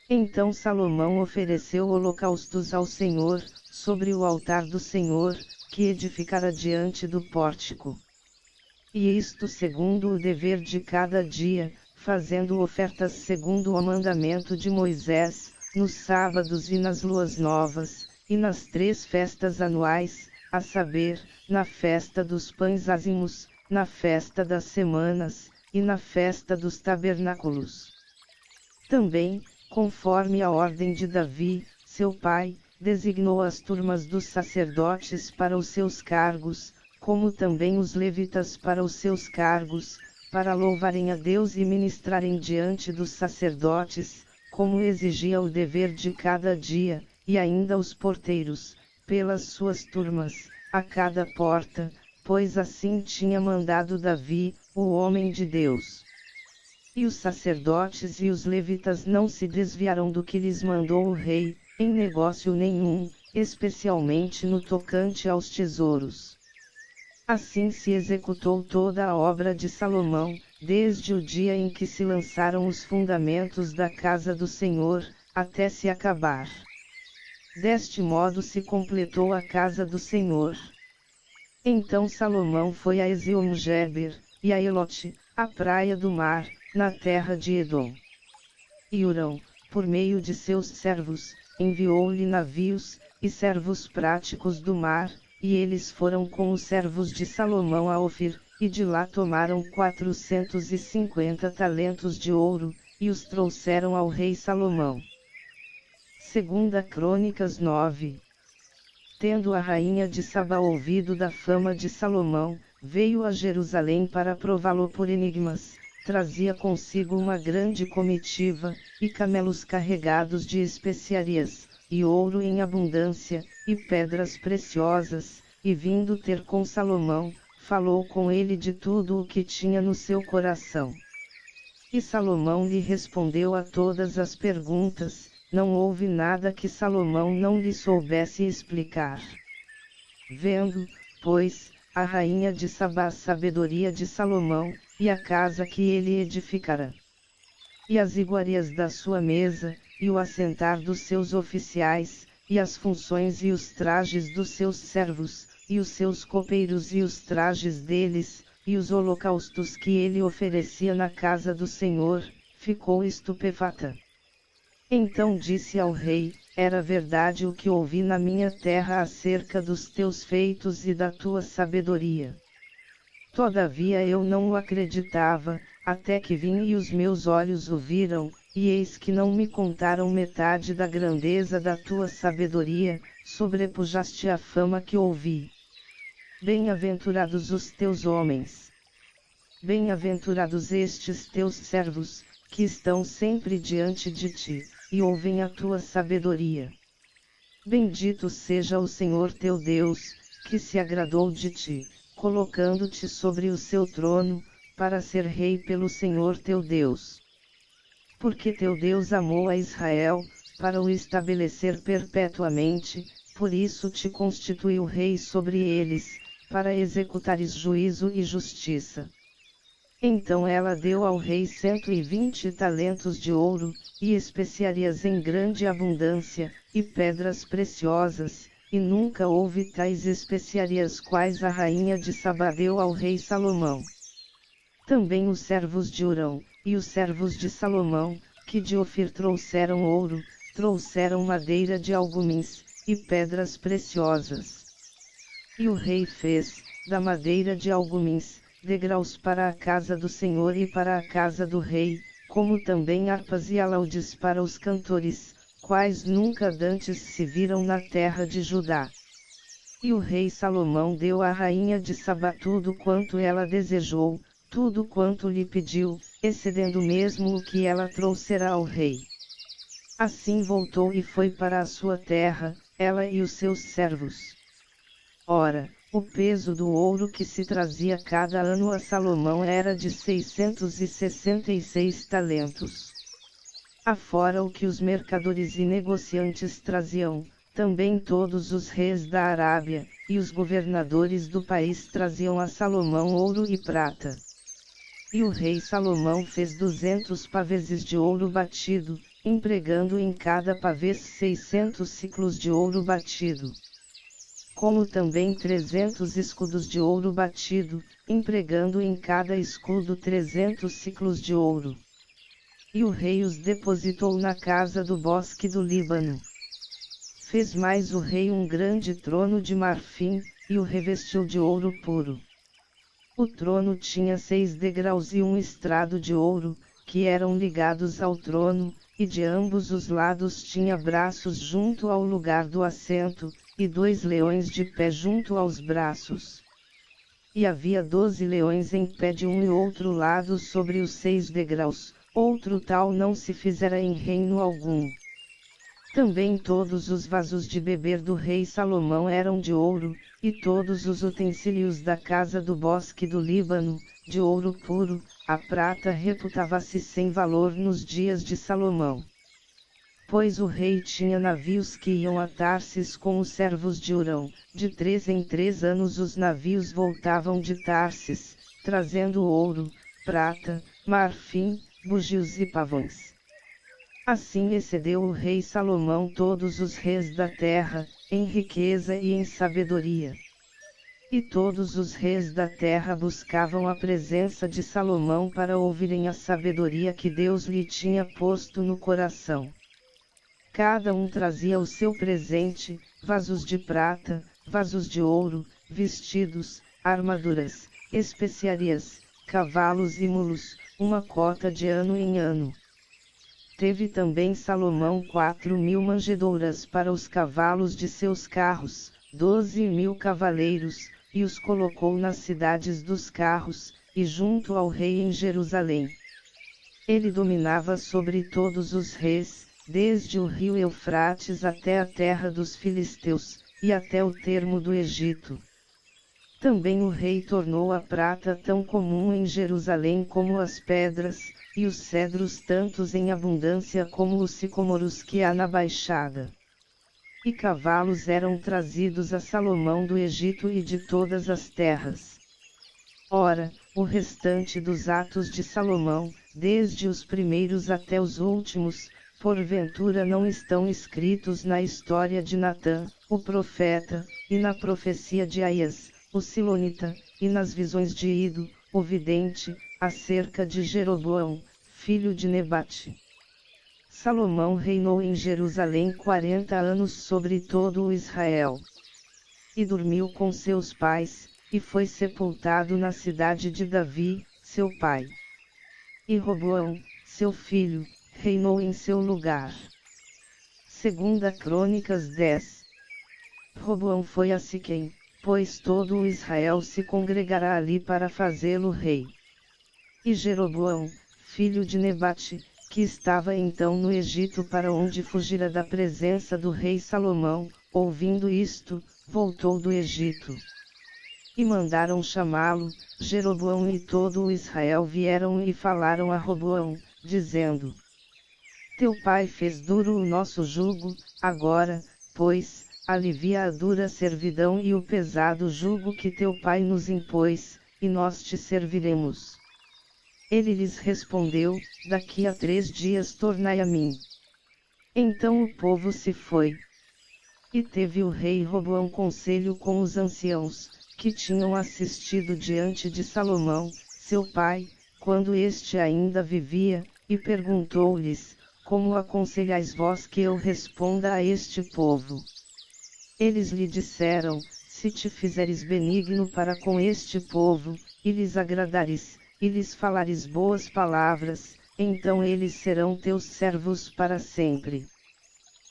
Então Salomão ofereceu holocaustos ao Senhor, sobre o altar do Senhor, que edificara diante do pórtico. E isto segundo o dever de cada dia, fazendo ofertas segundo o mandamento de Moisés, nos sábados e nas luas novas, e nas 3 festas anuais, a saber, na festa dos pães ázimos, na festa das semanas, e na festa dos tabernáculos. Também, conforme a ordem de Davi, seu pai, designou as turmas dos sacerdotes para os seus cargos, como também os levitas para os seus cargos, para louvarem a Deus e ministrarem diante dos sacerdotes, como exigia o dever de cada dia, e ainda os porteiros, pelas suas turmas, a cada porta, pois assim tinha mandado Davi, o homem de Deus. E os sacerdotes e os levitas não se desviaram do que lhes mandou o rei, em negócio nenhum, especialmente no tocante aos tesouros. Assim se executou toda a obra de Salomão, desde o dia em que se lançaram os fundamentos da casa do Senhor, até se acabar. Deste modo se completou a casa do Senhor. Então Salomão foi a Ezion-Geber, e a Elote, a praia do mar, na terra de Edom. E Hurão, por meio de seus servos, enviou-lhe navios, e servos práticos do mar, e eles foram com os servos de Salomão a Ofir, e de lá tomaram 450 talentos de ouro, e os trouxeram ao rei Salomão. 2 Crônicas 9. Tendo a rainha de Sabá ouvido da fama de Salomão, veio a Jerusalém para prová-lo por enigmas, trazia consigo uma grande comitiva, e camelos carregados de especiarias, e ouro em abundância, e pedras preciosas, e vindo ter com Salomão, falou com ele de tudo o que tinha no seu coração. E Salomão lhe respondeu a todas as perguntas, não houve nada que Salomão não lhe soubesse explicar. Vendo, pois, a rainha de Sabá a sabedoria de Salomão, e a casa que ele edificara, e as iguarias da sua mesa, e o assentar dos seus oficiais, e as funções e os trajes dos seus servos, e os seus copeiros e os trajes deles, e os holocaustos que ele oferecia na casa do Senhor, ficou estupefata. Então disse ao rei, era verdade o que ouvi na minha terra acerca dos teus feitos e da tua sabedoria. Todavia eu não o acreditava, até que vim e os meus olhos o viram, e eis que não me contaram metade da grandeza da tua sabedoria, sobrepujaste a fama que ouvi. Bem-aventurados os teus homens. Bem-aventurados estes teus servos, que estão sempre diante de ti, e ouvem a tua sabedoria. Bendito seja o Senhor teu Deus, que se agradou de ti, colocando-te sobre o seu trono, para ser rei pelo Senhor teu Deus. Porque teu Deus amou a Israel, para o estabelecer perpetuamente, por isso te constituiu rei sobre eles, para executares juízo e justiça. Então ela deu ao rei 120 talentos de ouro, e especiarias em grande abundância, e pedras preciosas, e nunca houve tais especiarias quais a rainha de Sabá deu ao rei Salomão. Também os servos de Hurão, e os servos de Salomão, que de Ofir trouxeram ouro, trouxeram madeira de algumins, e pedras preciosas. E o rei fez, da madeira de algumins, degraus para a casa do Senhor e para a casa do rei, como também harpas e alaudes para os cantores, quais nunca dantes se viram na terra de Judá. E o rei Salomão deu à rainha de Sabá tudo quanto ela desejou, tudo quanto lhe pediu, excedendo mesmo o que ela trouxera ao rei. Assim voltou e foi para a sua terra, ela e os seus servos. Ora, o peso do ouro que se trazia cada ano a Salomão era de 666 talentos. Afora o que os mercadores e negociantes traziam, também todos os reis da Arábia, e os governadores do país traziam a Salomão ouro e prata. E o rei Salomão fez 200 paveses de ouro batido, empregando em cada pavês 600 siclos de ouro batido. Como também 300 escudos de ouro batido, empregando em cada escudo 300 siclos de ouro. E o rei os depositou na casa do bosque do Líbano. Fez mais o rei um grande trono de marfim, e o revestiu de ouro puro. O trono tinha 6 degraus e um estrado de ouro, que eram ligados ao trono, e de ambos os lados tinha braços junto ao lugar do assento, e 2 leões de pé junto aos braços. E havia 12 leões em pé de um e outro lado sobre os 6 degraus, outro tal não se fizera em reino algum. Também todos os vasos de beber do rei Salomão eram de ouro, e todos os utensílios da casa do bosque do Líbano, de ouro puro. A prata reputava-se sem valor nos dias de Salomão. Pois o rei tinha navios que iam a Tarsis com os servos de Hurão, de 3 em 3 anos os navios voltavam de Tarsis, trazendo ouro, prata, marfim, bugios e pavões. Assim excedeu o rei Salomão todos os reis da terra, em riqueza e em sabedoria. E todos os reis da terra buscavam a presença de Salomão para ouvirem a sabedoria que Deus lhe tinha posto no coração. Cada um trazia o seu presente, vasos de prata, vasos de ouro, vestidos, armaduras, especiarias, cavalos e mulos, uma cota de ano em ano. Teve também Salomão 4.000 manjedouras para os cavalos de seus carros, 12.000 cavaleiros, e os colocou nas cidades dos carros, e junto ao rei em Jerusalém. Ele dominava sobre todos os reis, desde o rio Eufrates até a terra dos filisteus, e até o termo do Egito. Também o rei tornou a prata tão comum em Jerusalém como as pedras, e os cedros tantos em abundância como os sicomoros que há na baixada. E cavalos eram trazidos a Salomão do Egito e de todas as terras. Ora, o restante dos atos de Salomão, desde os primeiros até os últimos, porventura não estão escritos na história de Natã, o profeta, e na profecia de Aias, o silonita, e nas visões de Ido, o vidente, acerca de Jeroboão, filho de Nebate. Salomão reinou em Jerusalém 40 anos sobre todo o Israel. E dormiu com seus pais, e foi sepultado na cidade de Davi, seu pai. E Roboão, seu filho, reinou em seu lugar. 2 Crônicas 10. Roboão foi a Siquém, pois todo o Israel se congregará ali para fazê-lo rei. E Jeroboão, filho de Nebate, que estava então no Egito para onde fugira da presença do rei Salomão, ouvindo isto, voltou do Egito. E mandaram chamá-lo. Jeroboão e todo o Israel vieram e falaram a Roboão, dizendo: Teu pai fez duro o nosso jugo, agora, pois, alivia a dura servidão e o pesado jugo que teu pai nos impôs, e nós te serviremos. Ele lhes respondeu: Daqui a 3 dias tornai a mim. Então o povo se foi. E teve o rei Roboão conselho com os anciãos, que tinham assistido diante de Salomão, seu pai, quando este ainda vivia, e perguntou-lhes: Como aconselhais vós que eu responda a este povo? Eles lhe disseram: Se te fizeres benigno para com este povo, e lhes agradares, e lhes falares boas palavras, então eles serão teus servos para sempre.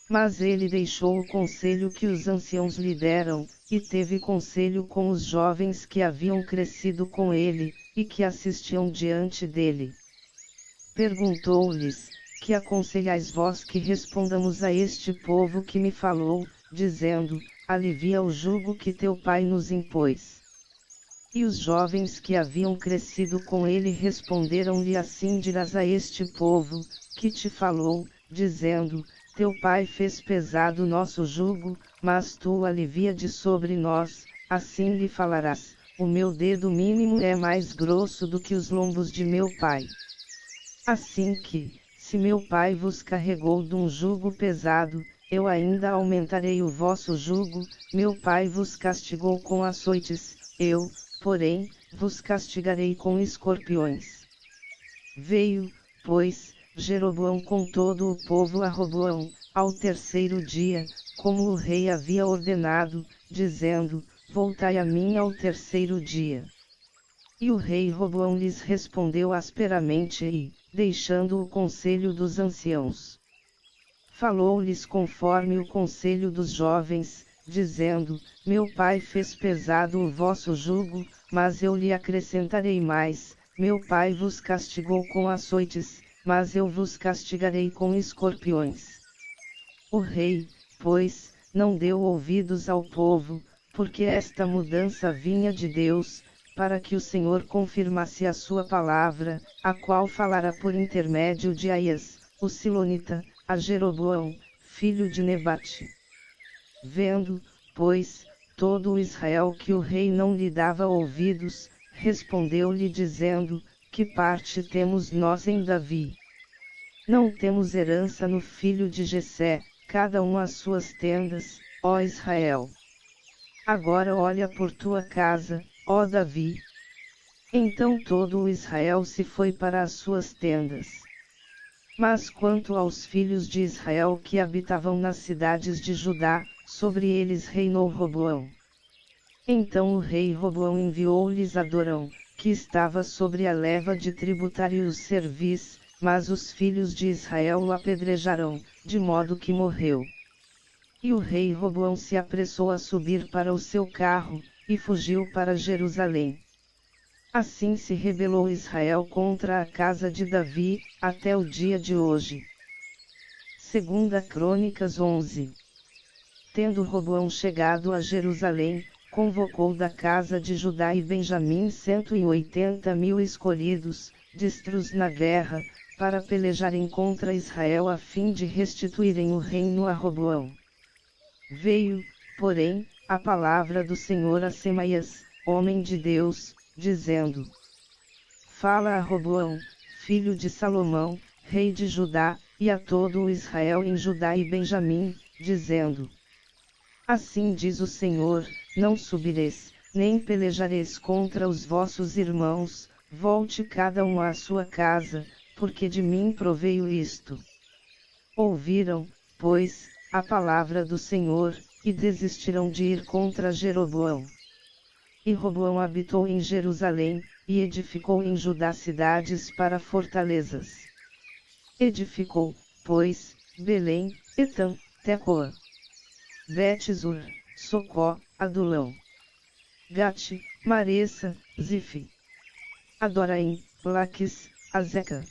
Mas ele deixou o conselho que os anciãos lhe deram, e teve conselho com os jovens que haviam crescido com ele, e que assistiam diante dele. Perguntou-lhes: que aconselhais vós que respondamos a este povo que me falou, dizendo: alivia o jugo que teu pai nos impôs? E os jovens que haviam crescido com ele responderam-lhe: assim dirás a este povo, que te falou, dizendo: teu pai fez pesado nosso jugo, mas tu o alivia de sobre nós. Assim lhe falarás: o meu dedo mínimo é mais grosso do que os lombos de meu pai. Assim que, se meu pai vos carregou de um jugo pesado, eu ainda aumentarei o vosso jugo. Meu pai vos castigou com açoites, eu, porém, vos castigarei com escorpiões. Veio, pois, Jeroboão com todo o povo a Roboão, ao terceiro dia, como o rei havia ordenado, dizendo: voltai a mim ao terceiro dia. E o rei Roboão lhes respondeu asperamente e, deixando o conselho dos anciãos, falou-lhes conforme o conselho dos jovens, dizendo: meu pai fez pesado o vosso jugo, mas eu lhe acrescentarei mais. Meu pai vos castigou com açoites, mas eu vos castigarei com escorpiões. O rei, pois, não deu ouvidos ao povo, porque esta mudança vinha de Deus, para que o Senhor confirmasse a sua palavra, a qual falara por intermédio de Aias, o Silonita, a Jeroboão, filho de Nebate. Vendo, pois, todo o Israel que o rei não lhe dava ouvidos, respondeu-lhe dizendo: que parte temos nós em Davi? Não temos herança no filho de Jessé, cada um às suas tendas, ó Israel. Agora olha por tua casa, ó Davi. Então todo o Israel se foi para as suas tendas. Mas quanto aos filhos de Israel que habitavam nas cidades de Judá, sobre eles reinou Roboão. Então o rei Roboão enviou-lhes Adorão, que estava sobre a leva de tributários servis, mas os filhos de Israel o apedrejaram, de modo que morreu. E o rei Roboão se apressou a subir para o seu carro, e fugiu para Jerusalém. Assim se rebelou Israel contra a casa de Davi, até o dia de hoje. 2 Crônicas 11. Tendo Roboão chegado a Jerusalém, convocou da casa de Judá e Benjamim 180.000 escolhidos, destros na guerra, para pelejarem contra Israel a fim de restituírem o reino a Roboão. Veio, porém, a palavra do Senhor a Semaías, homem de Deus, dizendo: fala a Roboão, filho de Salomão, rei de Judá, e a todo o Israel em Judá e Benjamim, dizendo: assim diz o Senhor, não subireis, nem pelejareis contra os vossos irmãos, volte cada um à sua casa, porque de mim proveio isto. Ouviram, pois, a palavra do Senhor, e desistiram de ir contra Jeroboão. E Roboão habitou em Jerusalém, e edificou em Judá cidades para fortalezas. Edificou, pois, Belém, Etã, Tecoa, Bet-zur, Socó, Adulão, Gate, Maressa, Zife, Adoraim, Laquis, Azeca,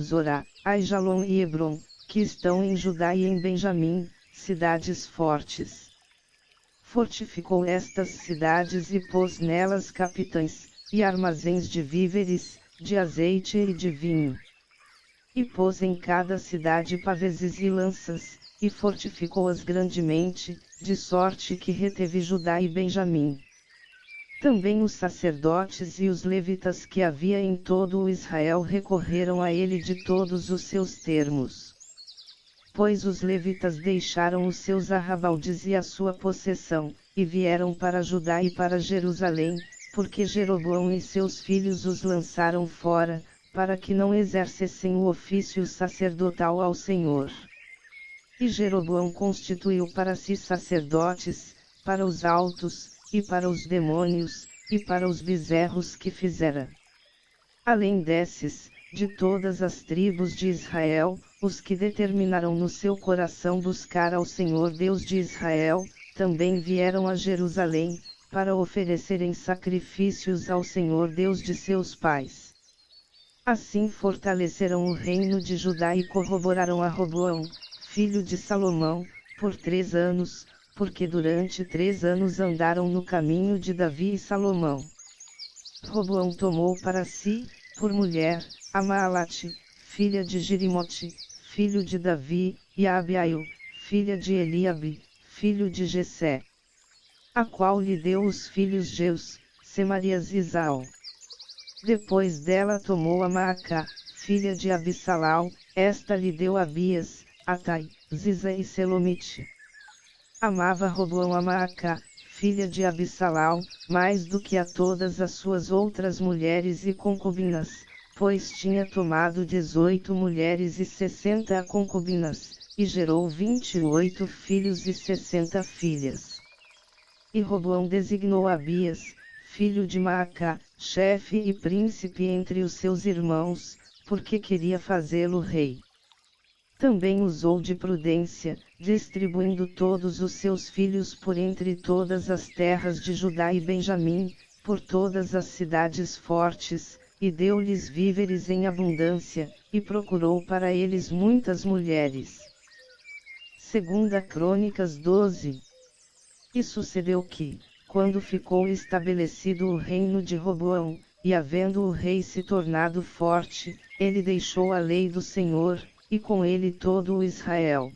Zorá, Aijalon e Hebron, que estão em Judá e em Benjamim, cidades fortes. Fortificou estas cidades e pôs nelas capitães, e armazéns de víveres, de azeite e de vinho. E pôs em cada cidade pavês e lanças, e fortificou-as grandemente, de sorte que reteve Judá e Benjamim. Também os sacerdotes e os levitas que havia em todo o Israel recorreram a ele de todos os seus termos. Pois os levitas deixaram os seus arrabaldes e a sua possessão, e vieram para Judá e para Jerusalém, porque Jeroboão e seus filhos os lançaram fora, para que não exercessem o ofício sacerdotal ao Senhor. E Jeroboão constituiu para si sacerdotes, para os altos, e para os demônios, e para os bezerros que fizera. Além desses, de todas as tribos de Israel, os que determinaram no seu coração buscar ao Senhor Deus de Israel, também vieram a Jerusalém, para oferecerem sacrifícios ao Senhor Deus de seus pais. Assim fortaleceram o reino de Judá e corroboraram a Roboão, filho de Salomão, por 3 anos, porque durante 3 anos andaram no caminho de Davi e Salomão. Roboão tomou para si, por mulher, a Maalate, filha de Jerimote, filho de Davi, e a Abiail, filha de Eliabe, filho de Jessé, a qual lhe deu os filhos Jeus, Semarias e Isaú. Depois dela tomou a Maacá, filha de Abissalau, esta lhe deu Abias, Atai, Ziza e Selomite. Amava Roboão a Maacá, filha de Abissalau, mais do que a todas as suas outras mulheres e concubinas, pois tinha tomado 18 mulheres e 60 concubinas, e gerou 28 filhos e 60 filhas. E Roboão designou Abias, filho de Maacá, chefe e príncipe entre os seus irmãos, porque queria fazê-lo rei. Também usou de prudência, distribuindo todos os seus filhos por entre todas as terras de Judá e Benjamim, por todas as cidades fortes, e deu-lhes víveres em abundância, e procurou para eles muitas mulheres. 2 Crônicas 12. E sucedeu que, quando ficou estabelecido o reino de Roboão, e havendo o rei se tornado forte, ele deixou a lei do Senhor, e com ele todo o Israel.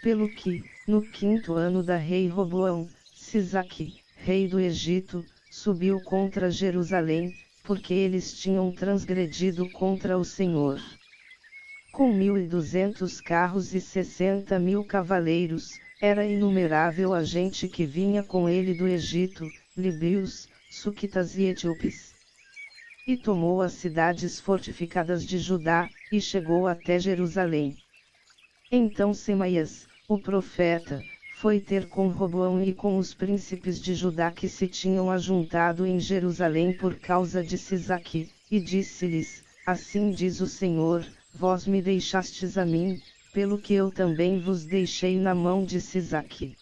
Pelo que, no 5º ano da rei Roboão, Sisaque, rei do Egito, subiu contra Jerusalém, porque eles tinham transgredido contra o Senhor. Com 1.200 carros e 60.000 cavaleiros, era inumerável a gente que vinha com ele do Egito, líbios, suquitas e etíopes. E tomou as cidades fortificadas de Judá, e chegou até Jerusalém. Então Semaías, o profeta, foi ter com Roboão e com os príncipes de Judá que se tinham ajuntado em Jerusalém por causa de Sisaque, e disse-lhes: Assim diz o Senhor, vós me deixastes a mim, pelo que eu também vos deixei na mão de Sisaque.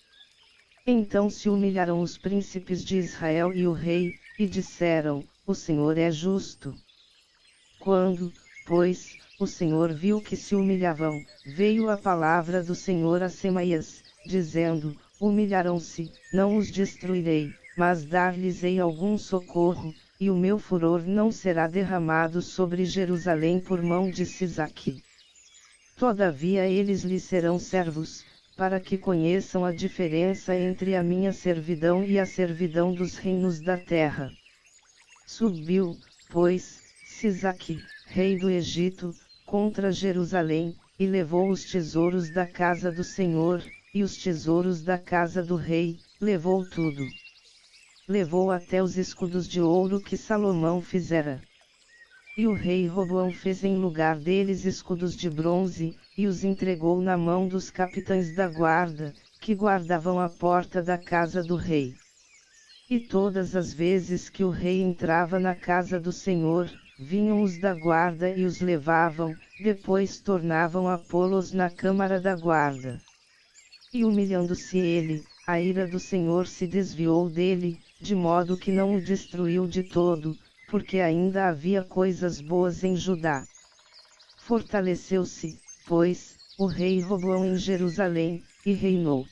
Então se humilharam os príncipes de Israel e o rei, e disseram: O Senhor é justo. Quando, pois, o Senhor viu que se humilhavam, veio a palavra do Senhor a Semaías, dizendo: Humilharam-se, não os destruirei, mas dar-lhes-ei algum socorro, e o meu furor não será derramado sobre Jerusalém por mão de Sisaque. Todavia eles lhe serão servos, para que conheçam a diferença entre a minha servidão e a servidão dos reinos da terra. Subiu, pois, Sisaque, rei do Egito, contra Jerusalém, e levou os tesouros da casa do Senhor, e os tesouros da casa do rei, levou tudo. Levou até os escudos de ouro que Salomão fizera. E o rei Roboão fez em lugar deles escudos de bronze, e os entregou na mão dos capitães da guarda, que guardavam a porta da casa do rei. E todas as vezes que o rei entrava na casa do Senhor, vinham os da guarda e os levavam, depois tornavam a pô-los na câmara da guarda. E humilhando-se ele, a ira do Senhor se desviou dele, de modo que não o destruiu de todo, porque ainda havia coisas boas em Judá. Fortaleceu-se, pois, o rei Roboão em Jerusalém, e reinou.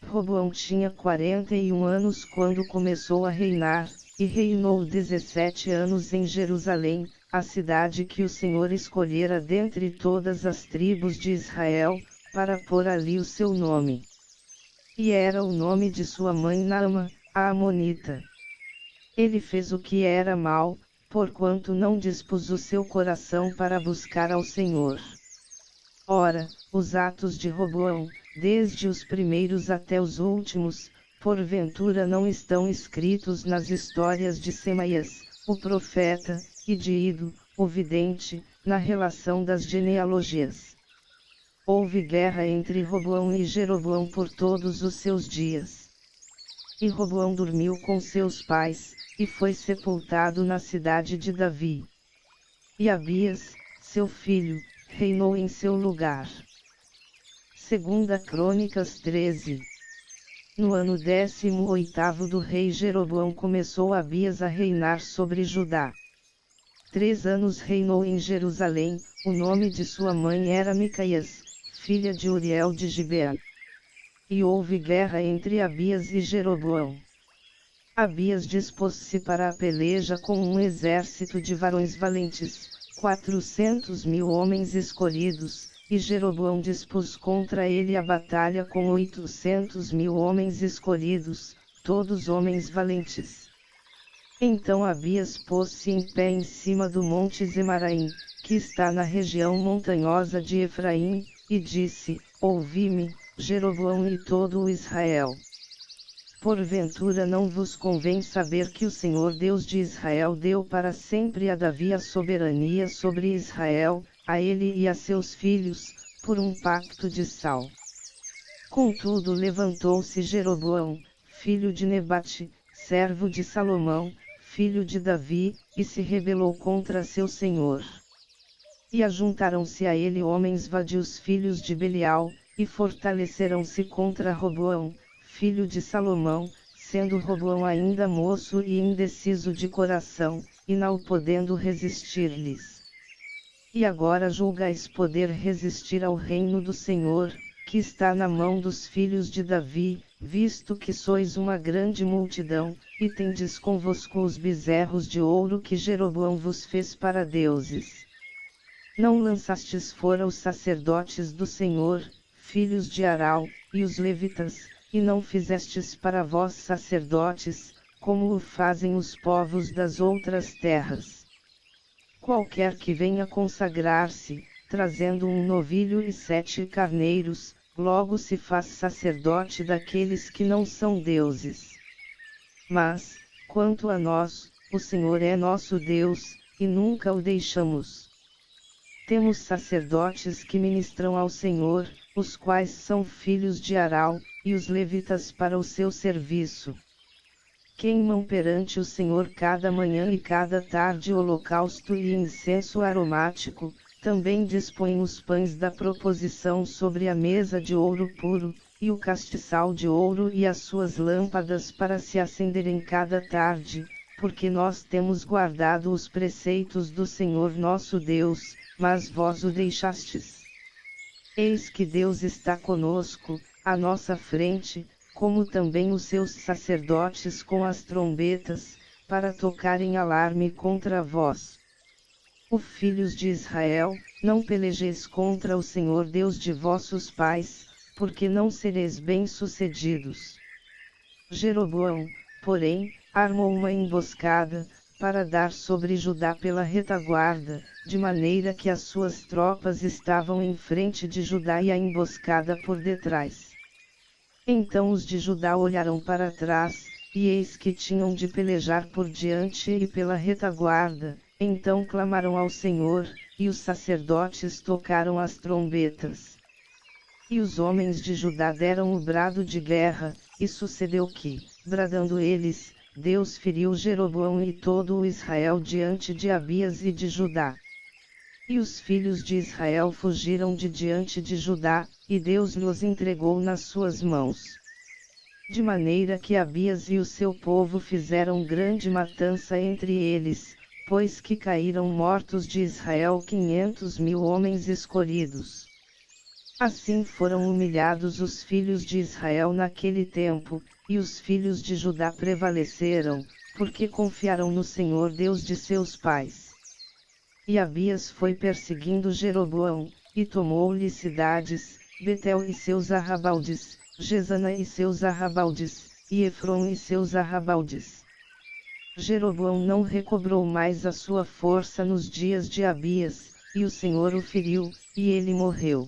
Roboão tinha 41 anos quando começou a reinar, e reinou 17 anos em Jerusalém, a cidade que o Senhor escolhera dentre todas as tribos de Israel, para pôr ali o seu nome. E era o nome de sua mãe Naama, a Amonita. Ele fez o que era mal, porquanto não dispôs o seu coração para buscar ao Senhor. Ora, os atos de Roboão, desde os primeiros até os últimos, porventura não estão escritos nas histórias de Semaías, o profeta, e de Ido, o vidente, na relação das genealogias. Houve guerra entre Roboão e Jeroboão por todos os seus dias. E Roboão dormiu com seus pais, e foi sepultado na cidade de Davi. E Abias, seu filho, reinou em seu lugar. Segunda Crônicas 13. No ano 18º do rei Jeroboão começou Abias a reinar sobre Judá. 3 anos reinou em Jerusalém. O nome de sua mãe era Micaias, filha de Uriel de Gibeá. E houve guerra entre Abias e Jeroboão. Abias dispôs-se para a peleja com um exército de varões valentes, 400.000 homens escolhidos, e Jeroboão dispôs contra ele a batalha com 800.000 homens escolhidos, todos homens valentes. Então Abias pôs-se em pé em cima do monte Zemaraim, que está na região montanhosa de Efraim, e disse: Ouvi-me, Jeroboão e todo o Israel. Porventura não vos convém saber que o Senhor Deus de Israel deu para sempre a Davi a soberania sobre Israel, a ele e a seus filhos, por um pacto de sal. Contudo levantou-se Jeroboão, filho de Nebate, servo de Salomão, filho de Davi, e se rebelou contra seu senhor. E ajuntaram-se a ele homens vadios filhos de Belial, e fortaleceram-se contra Roboão, filho de Salomão, sendo Roboão ainda moço e indeciso de coração, e não podendo resistir-lhes. E agora julgais poder resistir ao reino do Senhor, que está na mão dos filhos de Davi, visto que sois uma grande multidão, e tendes convosco os bezerros de ouro que Jeroboão vos fez para deuses. Não lançastes fora os sacerdotes do Senhor, filhos de Arão, e os levitas, e não fizestes para vós sacerdotes, como o fazem os povos das outras terras. Qualquer que venha consagrar-se, trazendo um novilho e 7 carneiros, logo se faz sacerdote daqueles que não são deuses. Mas, quanto a nós, o Senhor é nosso Deus, e nunca o deixamos. Temos sacerdotes que ministram ao Senhor, os quais são filhos de Arão, e os levitas para o seu serviço. Queimam perante o Senhor cada manhã e cada tarde holocausto e incenso aromático, também dispõem os pães da proposição sobre a mesa de ouro puro, e o castiçal de ouro e as suas lâmpadas para se acenderem cada tarde, porque nós temos guardado os preceitos do Senhor nosso Deus, mas vós o deixastes. Eis que Deus está conosco, à nossa frente, como também os seus sacerdotes com as trombetas, para tocarem alarme contra vós. Os filhos de Israel, não pelejeis contra o Senhor Deus de vossos pais, porque não sereis bem-sucedidos. Jeroboão, porém, armou uma emboscada, para dar sobre Judá pela retaguarda, de maneira que as suas tropas estavam em frente de Judá e a emboscada por detrás. Então os de Judá olharam para trás, e eis que tinham de pelejar por diante e pela retaguarda, então clamaram ao Senhor, e os sacerdotes tocaram as trombetas. E os homens de Judá deram o brado de guerra, e sucedeu que, bradando eles, Deus feriu Jeroboão e todo o Israel diante de Abias e de Judá. E os filhos de Israel fugiram de diante de Judá, e Deus lhes entregou nas suas mãos. De maneira que Abias e o seu povo fizeram grande matança entre eles, pois que caíram mortos de Israel 500.000 homens escolhidos. Assim foram humilhados os filhos de Israel naquele tempo, e os filhos de Judá prevaleceram, porque confiaram no Senhor Deus de seus pais. E Abias foi perseguindo Jeroboão, e tomou-lhe cidades, Betel e seus arrabaldes, Gesana e seus arrabaldes, e Efron e seus arrabaldes. Jeroboão não recobrou mais a sua força nos dias de Abias, e o Senhor o feriu, e ele morreu.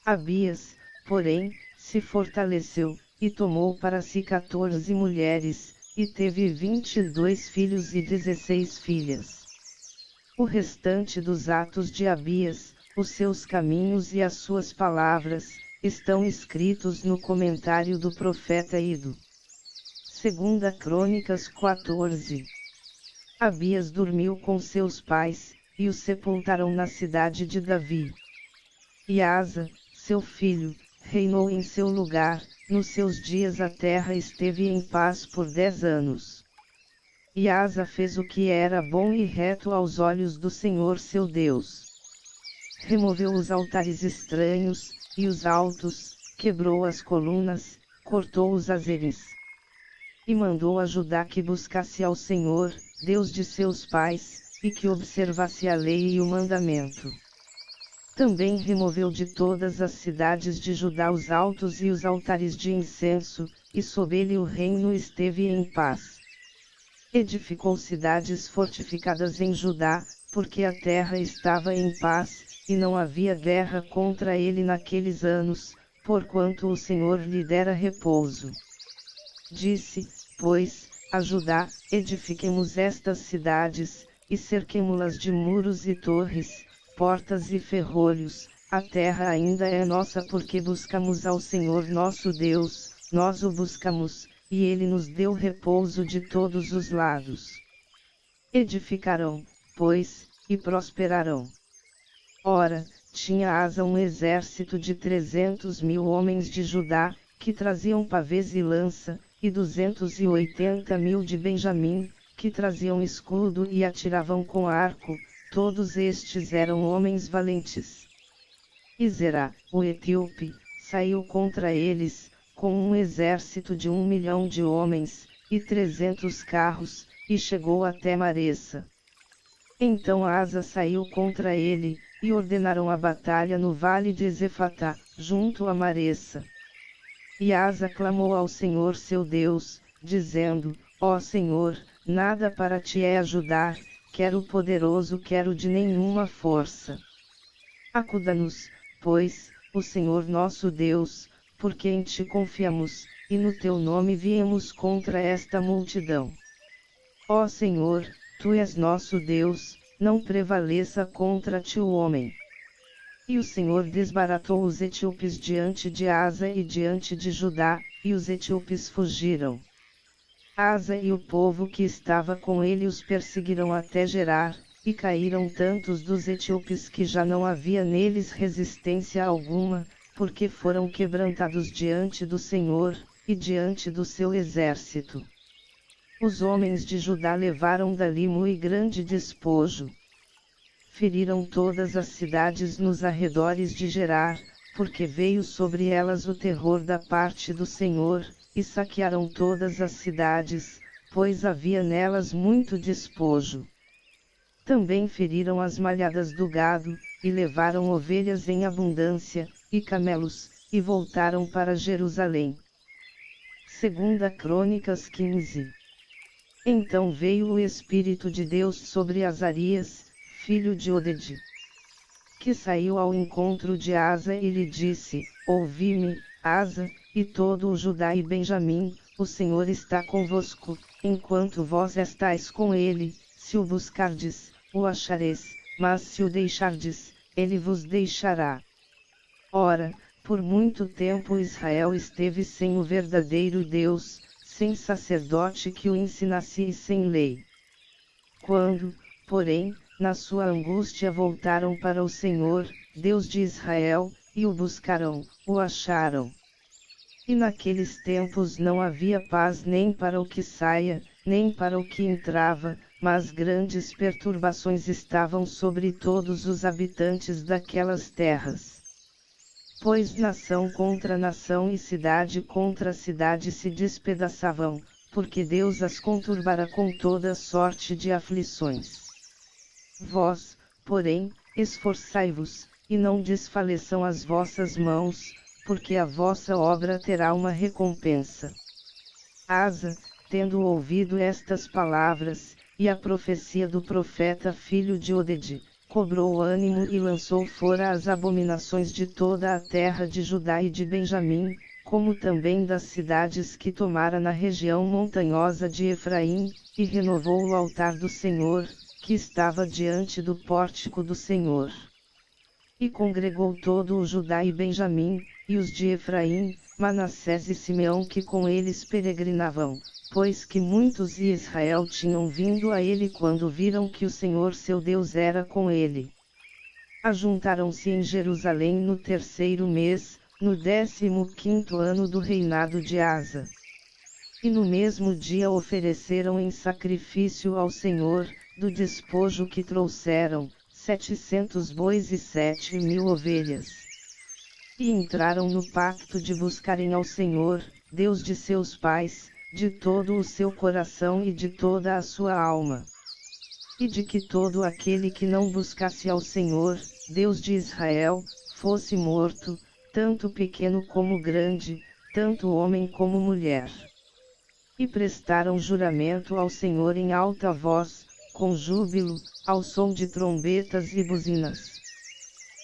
Abias, porém, se fortaleceu, e tomou para si 14 mulheres, e teve 22 filhos e 16 filhas. O restante dos atos de Abias, os seus caminhos e as suas palavras, estão escritos no comentário do profeta Ido. Segunda Crônicas 14. Abias dormiu com seus pais, e o sepultaram na cidade de Davi. E Asa, seu filho, reinou em seu lugar. Nos seus dias a terra esteve em paz por 10 anos. E Asa fez o que era bom e reto aos olhos do Senhor seu Deus. Removeu os altares estranhos, e os altos, quebrou as colunas, cortou os azeres. E mandou a Judá que buscasse ao Senhor, Deus de seus pais, e que observasse a lei e o mandamento. Também removeu de todas as cidades de Judá os altos e os altares de incenso, e sob ele o reino esteve em paz. Edificou cidades fortificadas em Judá, porque a terra estava em paz, e não havia guerra contra ele naqueles anos, porquanto o Senhor lhe dera repouso. Disse, pois, a Judá: edifiquemos estas cidades, e cerquemo-las de muros e torres, portas e ferrolhos. A terra ainda é nossa porque buscamos ao Senhor nosso Deus, nós o buscamos, e ele nos deu repouso de todos os lados. Edificarão, pois, e prosperarão. Ora, tinha Asa um exército de 300.000 homens de Judá, que traziam pavês e lança, e 280.000 de Benjamim, que traziam escudo e atiravam com arco. Todos estes eram homens valentes. E Zerá, o etíope, saiu contra eles, com um exército de 1 milhão de homens, e 300 carros, e chegou até Maressa. Então Asa saiu contra ele, e ordenaram a batalha no vale de Zefatá, junto a Maressa. E Asa clamou ao Senhor seu Deus, dizendo: Ó Senhor, nada para ti é ajudar, quer o poderoso quer o de nenhuma força. Acuda-nos, pois, o Senhor nosso Deus, porque em ti confiamos, e no teu nome viemos contra esta multidão. Ó Senhor, tu és nosso Deus, não prevaleça contra ti o homem. E o Senhor desbaratou os etíopes diante de Asa e diante de Judá, e os etíopes fugiram. Asa e o povo que estava com ele os perseguiram até Gerar, e caíram tantos dos etíopes que já não havia neles resistência alguma, porque foram quebrantados diante do Senhor, e diante do seu exército. Os homens de Judá levaram dali muito grande despojo. Feriram todas as cidades nos arredores de Gerar, porque veio sobre elas o terror da parte do Senhor, e saquearam todas as cidades, pois havia nelas muito despojo. Também feriram as malhadas do gado, e levaram ovelhas em abundância, e camelos, e voltaram para Jerusalém. 2 Crônicas 15. Então veio o Espírito de Deus sobre Azarias, filho de Oded, que saiu ao encontro de Asa e lhe disse: Ouvi-me, Asa, e todo o Judá e Benjamim, o Senhor está convosco, enquanto vós estáis com ele. Se o buscardes, o achareis, mas se o deixardes, ele vos deixará. Ora, por muito tempo Israel esteve sem o verdadeiro Deus, sem sacerdote que o ensinasse e sem lei. Quando, porém, na sua angústia voltaram para o Senhor, Deus de Israel, e o buscaram, o acharam. E naqueles tempos não havia paz nem para o que saia, nem para o que entrava, mas grandes perturbações estavam sobre todos os habitantes daquelas terras. Pois nação contra nação e cidade contra cidade se despedaçavam, porque Deus as conturbara com toda sorte de aflições. Vós, porém, esforçai-vos, e não desfaleçam as vossas mãos, porque a vossa obra terá uma recompensa. Asa, tendo ouvido estas palavras, e a profecia do profeta filho de Oded, cobrou ânimo e lançou fora as abominações de toda a terra de Judá e de Benjamim, como também das cidades que tomara na região montanhosa de Efraim, e renovou o altar do Senhor, que estava diante do pórtico do Senhor. E congregou todo o Judá e Benjamim, e os de Efraim, Manassés e Simeão que com eles peregrinavam, pois que muitos de Israel tinham vindo a ele quando viram que o Senhor seu Deus era com ele. Ajuntaram-se em Jerusalém no 3º mês, no 15º ano do reinado de Asa. E no mesmo dia ofereceram em sacrifício ao Senhor, do despojo que trouxeram, 700 bois e 7.000 ovelhas. E entraram no pacto de buscarem ao Senhor, Deus de seus pais, de todo o seu coração e de toda a sua alma. E de que todo aquele que não buscasse ao Senhor, Deus de Israel, fosse morto, tanto pequeno como grande, tanto homem como mulher. E prestaram juramento ao Senhor em alta voz, com júbilo, ao som de trombetas e buzinas.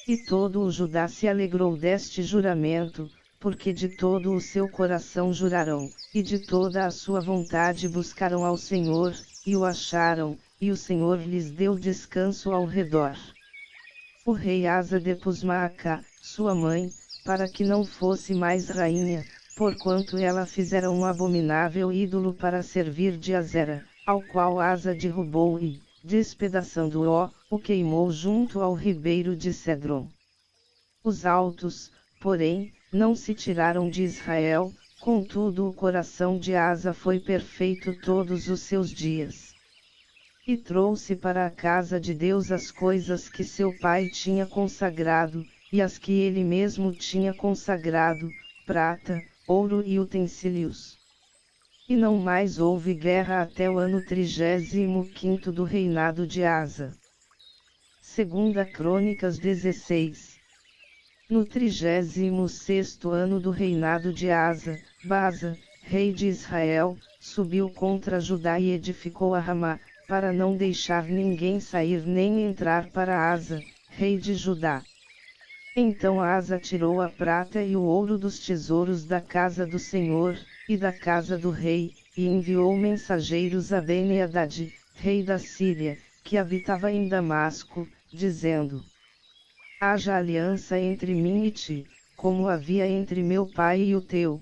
E todo o Judá se alegrou deste juramento, porque de todo o seu coração juraram, e de toda a sua vontade buscaram ao Senhor, e o acharam, e o Senhor lhes deu descanso ao redor. O rei Asa depôs Maacá, sua mãe, para que não fosse mais rainha, porquanto ela fizera um abominável ídolo para servir de Azera, ao qual Asa derrubou e, despedaçando-o, o queimou junto ao ribeiro de Cedron. Os altos, porém, não se tiraram de Israel, contudo o coração de Asa foi perfeito todos os seus dias. E trouxe para a casa de Deus as coisas que seu pai tinha consagrado, e as que ele mesmo tinha consagrado, prata, ouro e utensílios. E não mais houve guerra até o ano 35º do reinado de Asa. 2 Crônicas 16. No 36º ano do reinado de Asa, Baasa, rei de Israel, subiu contra Judá e edificou a Ramá, para não deixar ninguém sair nem entrar para Asa, rei de Judá. Então Asa tirou a prata e o ouro dos tesouros da casa do Senhor, e da casa do rei, e enviou mensageiros a Ben-Hadad, rei da Síria, que habitava em Damasco, dizendo: haja aliança entre mim e ti, como havia entre meu pai e o teu.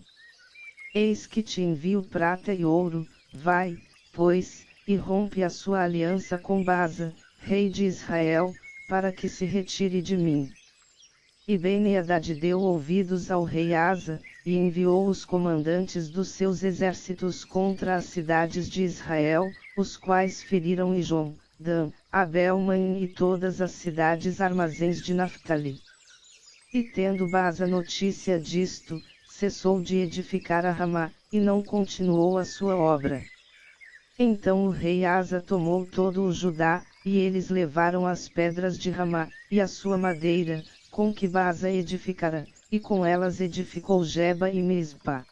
Eis que te envio prata e ouro, vai, pois, e rompe a sua aliança com Baasa, rei de Israel, para que se retire de mim. E Ben-Hadad deu ouvidos ao rei Asa, e enviou os comandantes dos seus exércitos contra as cidades de Israel, os quais feriram Ijon, Dan, Abel-Maim e todas as cidades armazéns de Naftali. E tendo Baasa notícia disto, cessou de edificar a Ramá, e não continuou a sua obra. Então o rei Asa tomou todo o Judá, e eles levaram as pedras de Ramá, e a sua madeira, com que Baasa edificara, e com elas edificou Geba e Mispa.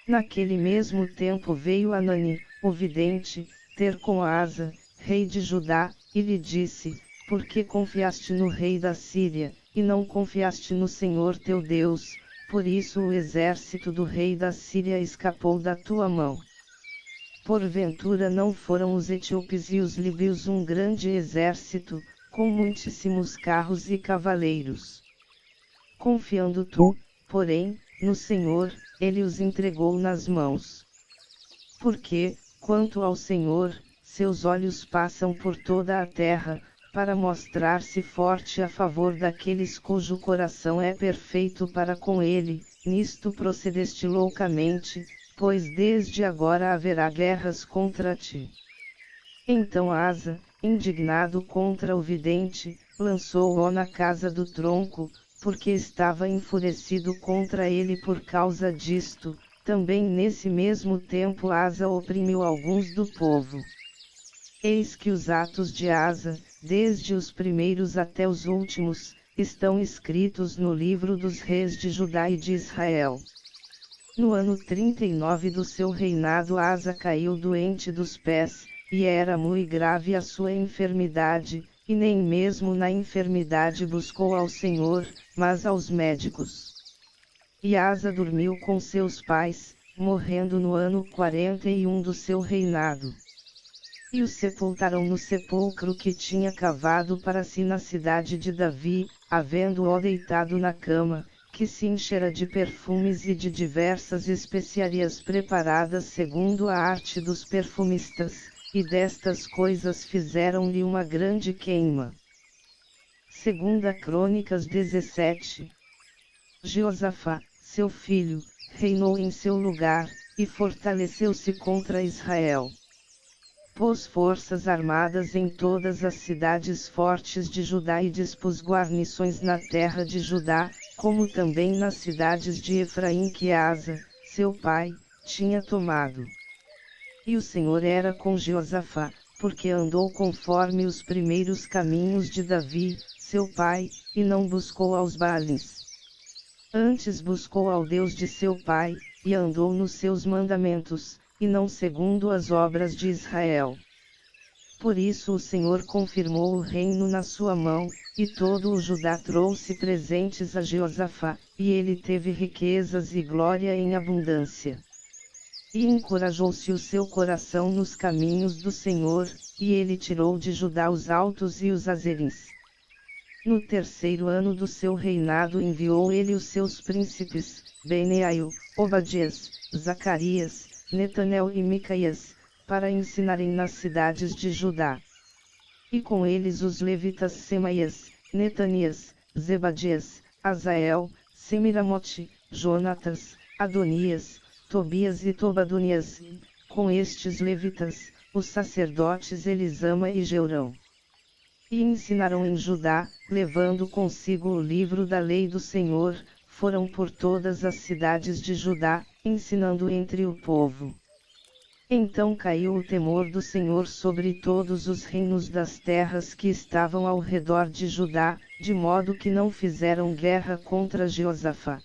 Naquele mesmo tempo veio Anani, o vidente, ter com Asa, rei de Judá, e lhe disse: por que confiaste no rei da Síria, e não confiaste no Senhor teu Deus? Por isso o exército do rei da Síria escapou da tua mão. Porventura não foram os etíopes e os líbios um grande exército, com muitíssimos carros e cavaleiros? Confiando tu, porém, no Senhor, ele os entregou nas mãos. Porque, quanto ao Senhor, seus olhos passam por toda a terra, para mostrar-se forte a favor daqueles cujo coração é perfeito para com ele. Nisto procedeste loucamente, pois desde agora haverá guerras contra ti. Então Asa, indignado contra o vidente, lançou-o na casa do tronco, porque estava enfurecido contra ele por causa disto. Também nesse mesmo tempo Asa oprimiu alguns do povo. Eis que os atos de Asa, desde os primeiros até os últimos, estão escritos no livro dos reis de Judá e de Israel. No ano 39 do seu reinado Asa caiu doente dos pés, e era muito grave a sua enfermidade, e nem mesmo na enfermidade buscou ao Senhor, mas aos médicos. E Asa dormiu com seus pais, morrendo no ano 41 do seu reinado. E o sepultaram no sepulcro que tinha cavado para si na cidade de Davi, havendo-o deitado na cama, que se enchera de perfumes e de diversas especiarias preparadas segundo a arte dos perfumistas, e destas coisas fizeram-lhe uma grande queima. Segunda Crônicas 17. Jeosafá, seu filho, reinou em seu lugar, e fortaleceu-se contra Israel. Pôs forças armadas em todas as cidades fortes de Judá e dispôs guarnições na terra de Judá, como também nas cidades de Efraim que Asa, seu pai, tinha tomado. E o Senhor era com Jeosafá, porque andou conforme os primeiros caminhos de Davi, seu pai, e não buscou aos Baalins. Antes buscou ao Deus de seu pai, e andou nos seus mandamentos, e não segundo as obras de Israel. Por isso o Senhor confirmou o reino na sua mão, e todo o Judá trouxe presentes a Jeosafá, e ele teve riquezas e glória em abundância. E encorajou-se o seu coração nos caminhos do Senhor, e ele tirou de Judá os altos e os azerins. No terceiro ano do seu reinado enviou ele os seus príncipes, Benaiu, Obadias, Zacarias, Netanel e Micaias, para ensinarem nas cidades de Judá. E com eles os levitas Semaias, Netanias, Zebadias, Azael, Semiramote, Jonatas, Adonias, Tobias e Tobadonias, com estes levitas, os sacerdotes Elisama e Jeurão. E ensinaram em Judá, levando consigo o livro da lei do Senhor, foram por todas as cidades de Judá, ensinando entre o povo. Então caiu o temor do Senhor sobre todos os reinos das terras que estavam ao redor de Judá, de modo que não fizeram guerra contra Jeosafá.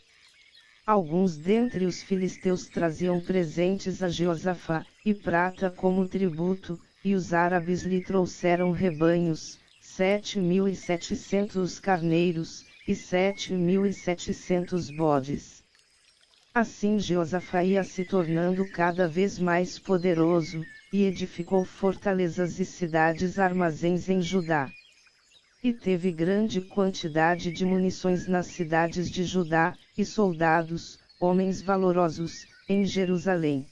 Alguns dentre os filisteus traziam presentes a Jeosafá, e prata como tributo, e os árabes lhe trouxeram rebanhos, 7.700 carneiros, e 7.700 bodes. Assim Jeosafá ia se tornando cada vez mais poderoso, e edificou fortalezas e cidades armazéns em Judá. E teve grande quantidade de munições nas cidades de Judá, e soldados, homens valorosos, em Jerusalém.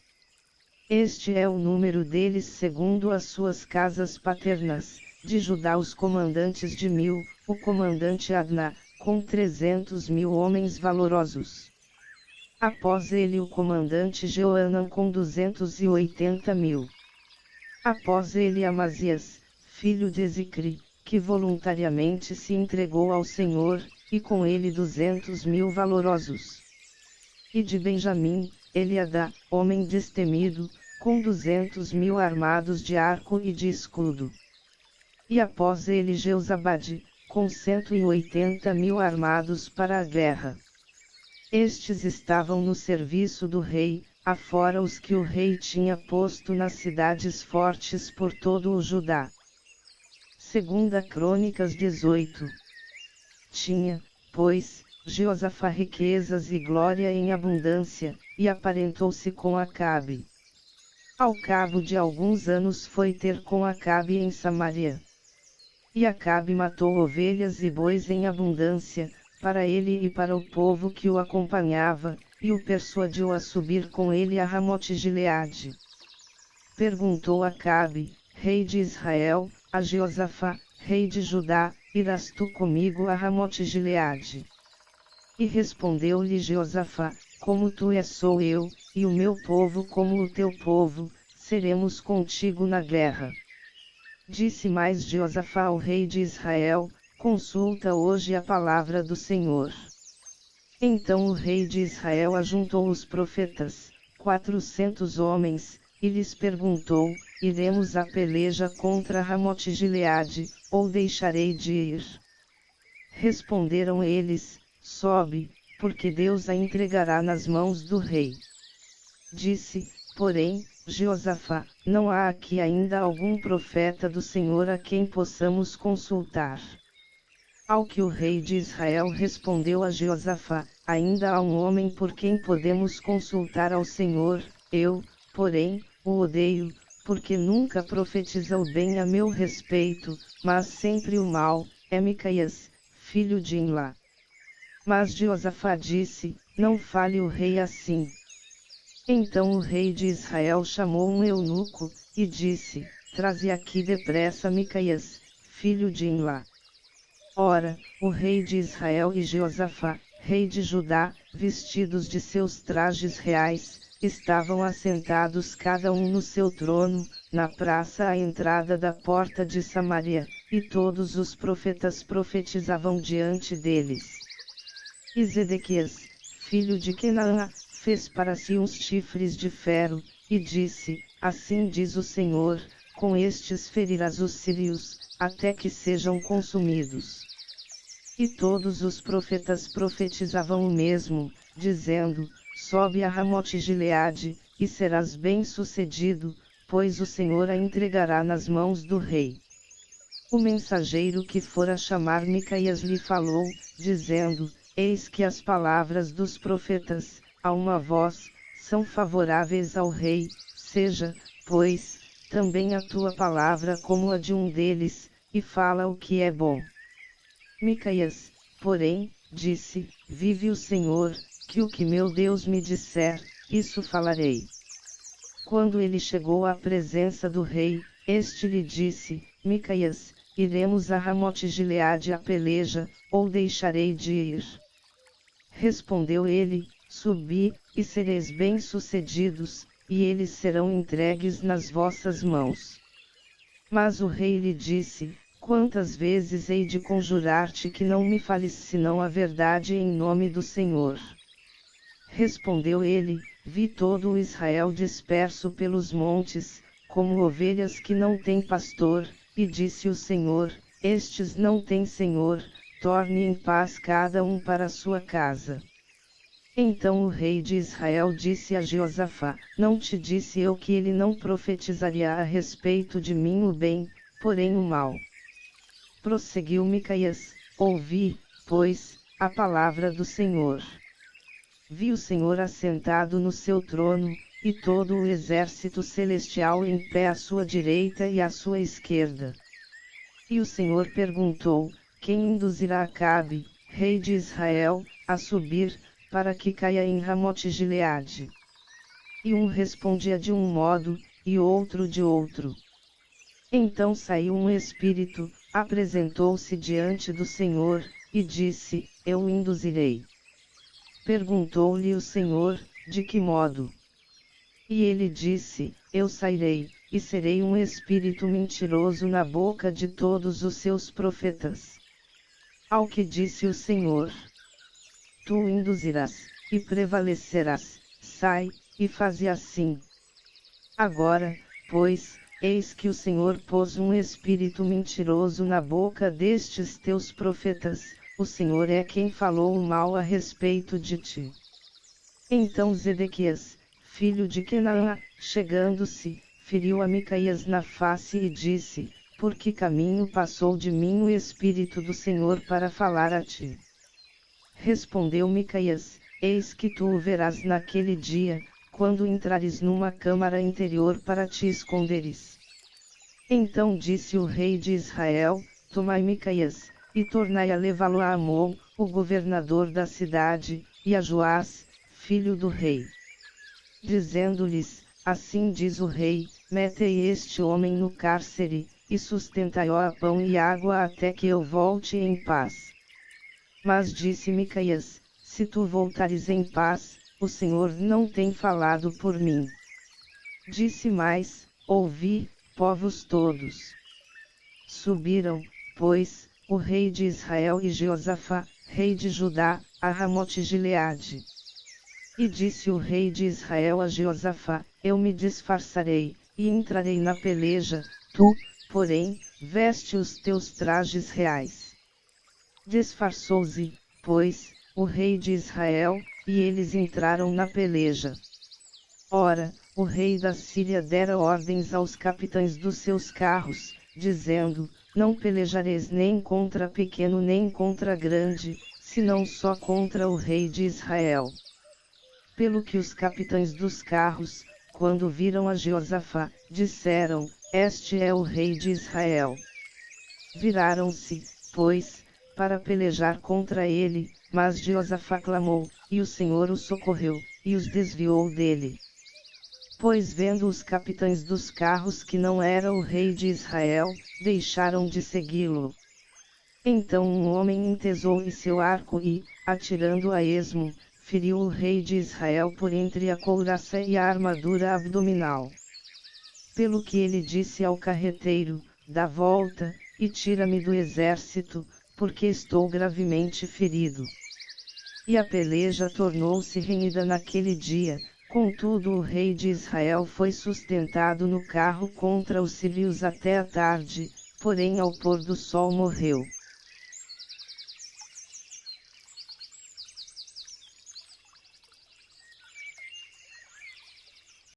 Este é o número deles segundo as suas casas paternas, de Judá os comandantes de 1.000, o comandante Adna, com 300.000 homens valorosos. Após ele o comandante Joanã com 280.000. Após ele Amazias, filho de Zicri, que voluntariamente se entregou ao Senhor, e com ele 200.000 valorosos. E de Benjamim, Eliadá, homem destemido, com 200.000 armados de arco e de escudo. E após ele Jeozabade, com 180.000 armados para a guerra. Estes estavam no serviço do rei, afora os que o rei tinha posto nas cidades fortes por todo o Judá. Segunda Crônicas 18. Tinha, pois, Jeosafá riquezas e glória em abundância, e aparentou-se com Acabe. Ao cabo de alguns anos foi ter com Acabe em Samaria. E Acabe matou ovelhas e bois em abundância, para ele e para o povo que o acompanhava, e o persuadiu a subir com ele a Ramote-Gileade. Perguntou Acabe, rei de Israel, a Jeosafá, rei de Judá, irás tu comigo a Ramote-Gileade? E respondeu-lhe Jeosafá, como tu és sou eu, e o meu povo como o teu povo, seremos contigo na guerra. Disse mais Jeosafá ao rei de Israel, consulta hoje a palavra do Senhor. Então o rei de Israel ajuntou os profetas, 400 homens, e lhes perguntou, iremos à peleja contra Ramote-Gileade, ou deixarei de ir? Responderam eles, sobe, porque Deus a entregará nas mãos do rei. Disse, porém, Jeosafá, não há aqui ainda algum profeta do Senhor a quem possamos consultar. Ao que o rei de Israel respondeu a Jeosafá, ainda há um homem por quem podemos consultar ao Senhor, eu, porém, o odeio, porque nunca profetiza o bem a meu respeito, mas sempre o mal, é Micaias, filho de Imlá. Mas Jeosafá disse: Não fale o rei assim. Então o rei de Israel chamou um eunuco, e disse: Traze aqui depressa Micaias, filho de Imlá. Ora, o rei de Israel e Jeosafá, rei de Judá, vestidos de seus trajes reais, estavam assentados cada um no seu trono, na praça à entrada da porta de Samaria, e todos os profetas profetizavam diante deles. E Zedequias, filho de Kenaã, fez para si uns chifres de ferro, e disse: Assim diz o Senhor, com estes ferirás os sírios, até que sejam consumidos. E todos os profetas profetizavam o mesmo, dizendo: Sobe a Ramote-Gileade, e serás bem-sucedido, pois o Senhor a entregará nas mãos do rei. O mensageiro que fora chamar Micaias lhe falou, dizendo: Eis que as palavras dos profetas, a uma voz, são favoráveis ao rei, seja, pois, também a tua palavra como a de um deles, e fala o que é bom. Micaias, porém, disse: Vive o Senhor, que o que meu Deus me disser, isso falarei. Quando ele chegou à presença do rei, este lhe disse: Micaias, iremos a Ramote-Gileade a peleja, ou deixarei de ir? Respondeu ele: Subi, e sereis bem-sucedidos, e eles serão entregues nas vossas mãos. Mas o rei lhe disse: Quantas vezes hei de conjurar-te que não me fales senão a verdade em nome do Senhor? Respondeu ele: Vi todo o Israel disperso pelos montes, como ovelhas que não têm pastor, e disse o Senhor: Estes não têm senhor, torne em paz cada um para a sua casa. Então o rei de Israel disse a Jeosafá: Não te disse eu que ele não profetizaria a respeito de mim o bem, porém o mal? Prosseguiu Micaias: Ouvi, pois, a palavra do Senhor. Vi o Senhor assentado no seu trono, e todo o exército celestial em pé à sua direita e à sua esquerda. E o Senhor perguntou: Quem induzirá Acabe, rei de Israel, a subir, para que caia em Ramote-Gileade? E um respondia de um modo, e outro de outro. Então saiu um espírito, apresentou-se diante do Senhor, e disse: Eu o induzirei. Perguntou-lhe o Senhor: De que modo? E ele disse: Eu sairei, e serei um espírito mentiroso na boca de todos os seus profetas. Ao que disse o Senhor: Tu o induzirás, e prevalecerás, sai, e faze assim. Agora, pois, eis que o Senhor pôs um espírito mentiroso na boca destes teus profetas, o Senhor é quem falou o mal a respeito de ti. Então Zedequias, filho de Kenaã, chegando-se, feriu a Micaias na face e disse: Por que caminho passou de mim o Espírito do Senhor para falar a ti? Respondeu Micaias: Eis que tu o verás naquele dia, quando entrares numa câmara interior para te esconderes. Então disse o rei de Israel: Tomai Micaias, e tornai a levá-lo a Amon, o governador da cidade, e a Joás, filho do rei. Dizendo-lhes: Assim diz o rei: Metei este homem no cárcere, e sustentai-o a pão e água até que eu volte em paz. Mas disse Micaias: Se tu voltares em paz, o Senhor não tem falado por mim. Disse mais: Ouvi, povos todos. Subiram, pois, o rei de Israel e Jeosafá, rei de Judá, a Ramote-Gileade. E disse o rei de Israel a Jeosafá: Eu me disfarçarei, e entrarei na peleja, tu, porém, veste os teus trajes reais. Disfarçou-se, pois, o rei de Israel, e eles entraram na peleja. Ora, o rei da Síria dera ordens aos capitães dos seus carros, dizendo: Não pelejareis nem contra pequeno nem contra grande, senão só contra o rei de Israel. Pelo que os capitães dos carros, quando viram a Jeosafá, disseram: Este é o rei de Israel. Viraram-se, pois, para pelejar contra ele, mas Jeosafá clamou, e o Senhor o socorreu, e os desviou dele. Pois vendo os capitães dos carros que não era o rei de Israel, deixaram de segui-lo. Então um homem entesou seu arco e, atirando a esmo, feriu o rei de Israel por entre a couraça e a armadura abdominal. Pelo que ele disse ao carreteiro, dá volta, e tira-me do exército, porque estou gravemente ferido. E a peleja tornou-se renhida naquele dia, contudo o rei de Israel foi sustentado no carro contra os sírios até a tarde, porém ao pôr do sol morreu.